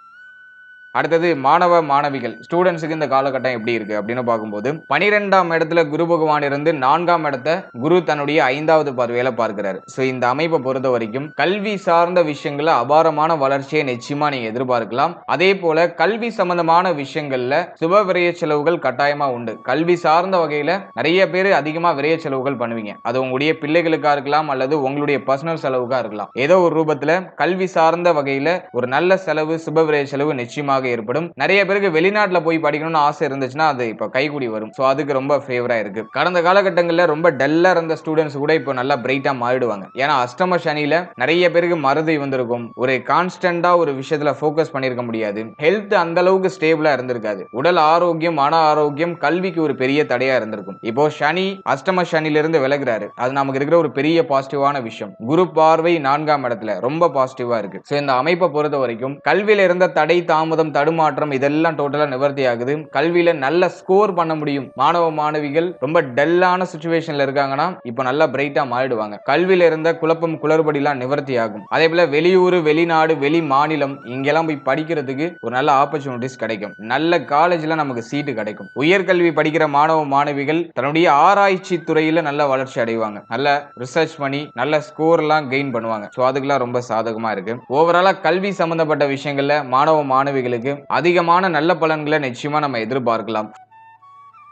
அடுத்தது மாணவ மாணவிகள் ஸ்டூடெண்ட்ஸுக்கு இந்த காலகட்டம் எப்படி இருக்கு அப்படின்னு பார்க்கும்போது 12ஆம் இடத்துல குரு பகவான் இருந்து 4ஆம் இடத்தை குரு தன்னுடைய 5வது பார்வையில பார்க்கிறாரு. சோ இந்த அமைப்பை பொறுத்த வரைக்கும் கல்வி சார்ந்த விஷயங்கள்ல அபாரமான வளர்ச்சியை நிச்சயமா நீங்க எதிர்பார்க்கலாம். அதே போல கல்வி சம்பந்தமான விஷயங்கள்ல சுப விரய செலவுகள் கட்டாயமா உண்டு. கல்வி சார்ந்த வகையில நிறைய பேர் அதிகமா விரய செலவுகள் பண்ணுவீங்க. அது உங்களுடைய பிள்ளைகளுக்கா இருக்கலாம் அல்லது உங்களுடைய பர்சனல் செலவுக்கா இருக்கலாம். ஏதோ ஒரு ரூபத்துல கல்வி சார்ந்த வகையில ஒரு நல்ல செலவு, சுப விரய செலவு நிச்சயமா ஏற்படும். நிறைய பேருக்கு வெளிநாட்டுல போய் படிக்கணும்னு ஆசை இருந்துச்சுன்னா அது இப்ப கைகூடி வரும். சோ அதுக்கு ரொம்ப ஃபேவரா இருக்கு. கடந்த காலகட்டங்கள்ல ரொம்ப டல்லா இருந்த ஸ்டூடெண்ட்ஸ் கூட இப்போ நல்லா பிரைட்டா மாறிடுவாங்க. ஏன்னா அஷ்டம சனியில நிறைய பேருக்கு மறதி வந்திருக்கும். ஒரு கான்ஸ்டன்டா ஒரு விஷயத்துல ஃபோக்கஸ் பண்ணிருக்க முடியாது. ஹெல்த் அந்த அளவுக்கு ஸ்டேபிளா இருந்திருக்காது. உடல் ஆரோக்கியம், மன ஆரோக்கியம், கல்விக்கு ஒரு பெரிய தடையா இருந்திருக்கும். இப்போ சனி அஷ்டம சனியில இருந்து விலகுறாரு. அது நமக்கு இருக்கிற ஒரு பெரிய பாசிட்டிவான விஷயம். குரு பார்வை 4ஆம் இடத்துல ரொம்ப பாசிட்டிவா இருக்கு. சோ இந்த அமைப்பை பொறுத்த வரைக்கும் கல்வியில இருந்த தடை, தாமதம், தடுமாற்றம் இதெல்லாம் டோட்டலா நிவர்த்தி ஆகுது. கல்வியில நல்ல ஸ்கோர் பண்ண முடியும். மாணவ மாணவிகள் ரொம்ப டல்லான சிச்சுவேஷன்ல இருக்காங்கன்னா இப்போ நல்லா பிரைட்டா மாறிடுவாங்க. கல்வியில இருந்த குழப்பம், குளறுபடி எல்லாம் நிவர்த்தி ஆகும். அதே போல வெளியூர், வெளிநாடு, வெளி மாநிலம் இங்கெல்லாம் போய் படிக்கிறதுக்கு ஒரு நல்ல ஆப்பர்ச்சுனிட்டிஸ் கிடைக்கும். நல்ல காலேஜ்ல நமக்கு சீட்டு கிடைக்கும். உயர்கல்வி படிக்கிற மாணவ மாணவிகள் தன்னுடைய ஆராய்ச்சி துறையில நல்ல வளர்ச்சி அடைவாங்க. நல்ல ரிசர்ச் பண்ணி நல்ல ஸ்கோர் எல்லாம் கெயின் பண்ணுவாங்க. சோ அதுக்கெல்லாம் ரொம்ப சாதகமா இருக்கு. ஓவராலா கல்வி சம்பந்தப்பட்ட விஷயங்கள்ல மாணவ மாணவிகளுக்கு அதிகமான நல்ல பலன்களை நிச்சயமா நம்ம எதிர்பார்க்கலாம்.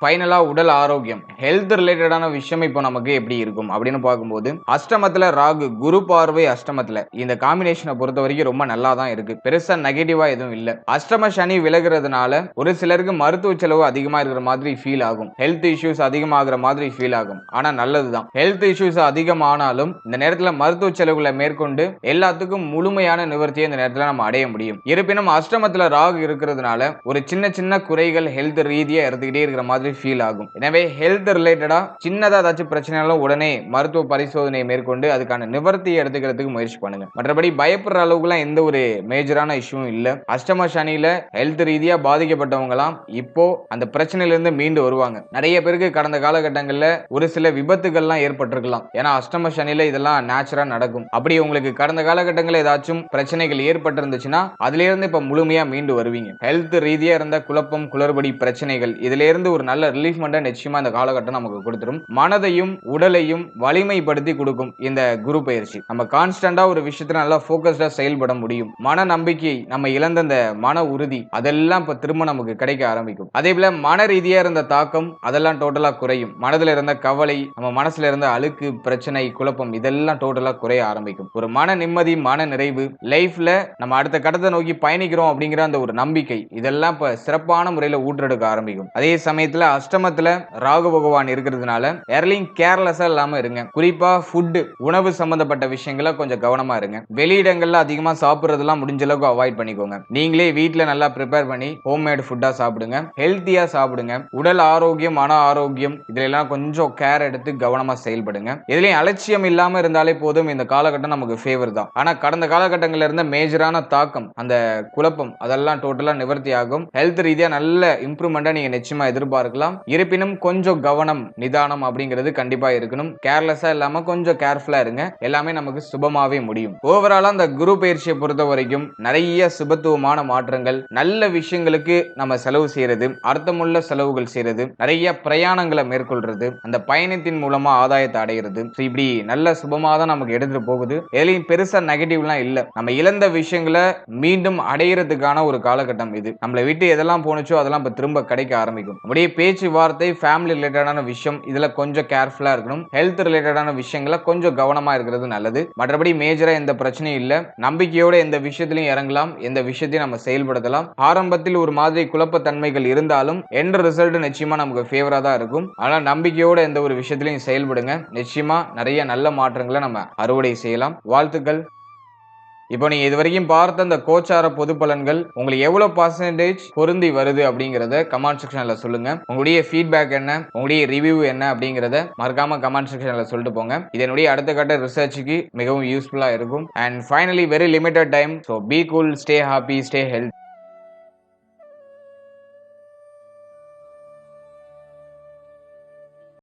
ஃபைனலா உடல் ஆரோக்கியம், ஹெல்த் ரிலேட்டடான விஷயம் இப்போ நமக்கு எப்படி இருக்கும் அப்படின்னு பார்க்கும்போது அஷ்டமத்துல ராகு, குரு பார்வை அஷ்டமத்துல, இந்த காம்பினேஷனை பொறுத்த வரைக்கும் ரொம்ப நல்லா தான் இருக்கு. பெருசா நெகட்டிவா எதுவும் இல்ல. அஷ்டம சனி விலகுறதுனால ஒரு சிலருக்கு மருத்துவ செலவு அதிகமா இருக்கிற மாதிரி ஃபீல் ஆகும். ஹெல்த் இஷ்யூஸ் அதிகமாகிற மாதிரி ஃபீல் ஆகும். ஆனா நல்லதுதான். ஹெல்த் இஷ்யூஸ் அதிகமானாலும் இந்த நேரத்துல மருத்துவ செலவுகளை மேற்கொண்டு எல்லாத்துக்கும் முழுமையான நிவர்த்தியை இந்த நேரத்துல நம்ம அடைய முடியும். இருப்பினும் அஷ்டமத்துல ராகு இருக்கிறதுனால ஒரு சின்ன சின்ன குறைகள் ஹெல்த் ரீதியா இருந்துகிட்டே இருக்கிற மாதிரி ஃபீல் ஆகும். எனவே ஹெல்த் ரிலேட்டடா சின்னதா ஏதாச்சும் பிரச்சனைனாலும் உடனே மருத்துவ பரிசோதனை மேற்கொண்டு அதுக்கான நிவர்த்தியை எடுத்துக்கிறதுக்கு முயற்சி பண்ணுங்க. மற்றபடி பயப்படுற அளவுக்குலாம் எந்த ஒரு மேஜரான இஷ்யூவும் இல்ல. அஷ்டம சனியில ஹெல்த் ரீதியா பாதிக்கப்பட்டவங்கலாம் இப்போ அந்த பிரச்சனையில இருந்து மீண்டு வருவாங்க. நிறைய பேருக்கு கடந்த காலகட்டங்கள்ல ஒரு சில விபத்துகள்லாம் ஏற்பட்டிருக்கலாம். ஏன்னா அஷ்டம சனியில இதெல்லாம் நேச்சுரா நடக்கும். அப்படி உங்களுக்கு கடந்த காலகட்டங்களில் ஏதாச்சும் பிரச்சனைகள் ஏற்பட்டிருந்துச்சுன்னா அதுல இருந்து இப்ப முழுமையா மீண்டு வருவீங்க. ஹெல்த் ரீதியா இருந்த குழப்பம், குளறுபடி பிரச்சனைகள் இதுல இருந்து ஒரு நல்ல ரிலீஃப்மெண்ட்டை நிச்சயமா இந்த காலகட்டம் நமக்கு கொடுத்துரும். மனதையும் உடலையும் வலிமைப்படுத்தி கொடுக்கும் இந்த குரு பயிற்சி. நம்ம கான்ஸ்டன்டா ஒரு விஷயத்துல நல்லா ஃபோக்கஸ்டா செயல்பட முடியும். மன நம்பிக்கை, நம்ம இழந்த அந்த மன உறுதி அதெல்லாம் இப்ப திரும்ப நமக்கு கிடைக்க ஆரம்பிக்கும். அதே போல மன ரீதியா இருந்த தாக்கம் அதெல்லாம் டோட்டலா குறையும். மனதுல இருந்த கவலை, நம்ம மனசுல இருந்த அழுக்கு, பிரச்சனை, குழப்பம் இதெல்லாம் டோட்டலா குறைய ஆரம்பிக்கும். ஒரு மன நிம்மதி, மன நிறைவு, லைஃப்ல நம்ம அடுத்த கட்டத்தை நோக்கி பயணிக்கிறோம் அப்படிங்கிற அந்த ஒரு நம்பிக்கை இதெல்லாம் இப்ப சிறப்பான முறையில ஊற்றெடுக்க ஆரம்பிக்கும். அதே சமயத்துல அஷ்டமத்துல ராகு பகவான் இருக்கிறதுனால எர்லிங் கேர்லெஸ்ஸா இல்லாம இருங்க. குறிப்பா ஃபுட், உணவு சம்பந்தப்பட்ட விஷயங்கள கொஞ்சம் கவனமா இருங்க. வெளியிடங்கள்ல அதிகமா சாப்பிடுறதெல்லாம் முடிஞ்ச அளவுக்கு அவாய்ட் பண்ணிக்கோங்க. நீங்களே வீட்ல நல்லா ப்ரிப்பேர் பண்ணி ஹோம்மேட் ஃபுட்டா சாப்பிடுங்க. ஹெல்த்தியா சாப்பிடுங்க. உடல் ஆரோக்கியம், மன ஆரோக்கியம் இதெல்லாம் கொஞ்சம் கேர் எடுத்து கவனமா செயல்படுங்க. இதுலயும் அலட்சியம் இல்லாம இருந்தாலே போதும். இந்த காலகட்டம் நமக்கு ஃபேவர் தான். ஆனா கடந்த காலகட்டங்கள்ல இருந்த மேஜரான தாக்கம், அந்த குழப்பம் அதெல்லாம் டோட்டலா நிவர்த்தி ஆகும். ஹெல்த் ரீதியா நல்ல இம்ப்ரூவ்மெண்ட்டை நீங்க நிச்சயமா எதிர்பார்க்கலாம். எதிர்பார்க்கலாம். இருப்பினும் கொஞ்சம் கவனம், நிதானம் அப்படிங்கிறது கண்டிப்பா இருக்கணும். கேர்லெஸ்ஸா இல்லாம கொஞ்சம் கேர்ஃபுல்லா இருங்க. எல்லாமே நமக்கு சுபமாவே முடியும். ஓவராலா அந்த குரு பயிற்சியை பொறுத்த வரைக்கும் நிறைய சுபத்துவமான மாற்றங்கள், நல்ல விஷயங்களுக்கு நம்ம செலவு செய்யறது, அர்த்தமுள்ள செலவுகள் செய்யறது, நிறைய பிரயாணங்களை மேற்கொள்றது, அந்த பயணத்தின் மூலமா ஆதாயத்தை அடைகிறது. இப்படி நல்ல சுபமா தான் நமக்கு எடுத்துட்டு போகுது. எதுலயும் பெருசா நெகட்டிவ்லாம் இல்ல. நம்ம இழந்த விஷயங்களை மீண்டும் அடையிறதுக்கான ஒரு காலகட்டம் இது. நம்மளை விட்டு எதெல்லாம் போனுச்சோ அதெல்லாம் இப்ப திரும்ப கிடைக்க ஆரம்பிக்கும். அப்படியே பேச்சுவார்த்தை, ஃபேமிலி ரிலேட்டடான விஷயம், இதுல கொஞ்சம் கேர்ஃபுல்லா இருக்கணும். ஹெல்த் ரிலேட்டடான விஷயங்களை கொஞ்சம் கவனமா இருக்கிறது நல்லது. மற்றபடி மேஜரா எந்த பிரச்சனையும் இல்ல. நம்பிக்கையோட எந்த விஷயத்திலையும் இறங்கலாம், எந்த விஷயத்தையும் நம்ம செயல்படுத்தலாம். ஆரம்பத்தில் ஒரு மாதிரி குழப்பத்தன்மைகள் இருந்தாலும் எண்ட் ரிசல்ட் நிச்சயமா நமக்கு ஃபேவரா தான் இருக்கும். ஆனா நம்பிக்கையோட எந்த ஒரு விஷயத்திலையும் செயல்படுங்க. நிச்சயமா நிறைய நல்ல மாற்றங்களை நம்ம அறுவடை செய்யலாம். வாழ்த்துக்கள். இப்போ நீங்க இதுவரைக்கும் பார்த்த அந்த கோச்சார பொது பலன்கள் உங்களுக்கு எவ்வளவு பர்சன்டேஜ் பொருந்தி வருது அப்படிங்கறத கமெண்ட் செக்ஷன்ல சொல்லுங்க. உங்களுடைய ஃபீட்பேக் என்ன, உங்களுடைய ரிவ்யூ என்ன அப்படிங்கறத மறக்காம கமெண்ட் செக்ஷன்ல சொல்லிட்டு போங்க. இது என்னுடைய அடுத்த கட்ட ரிசர்ச்சுக்கு மிகவும் யூஸ்ஃபுல்லா இருக்கும். And finally very limited time. So be cool, stay happy, stay health.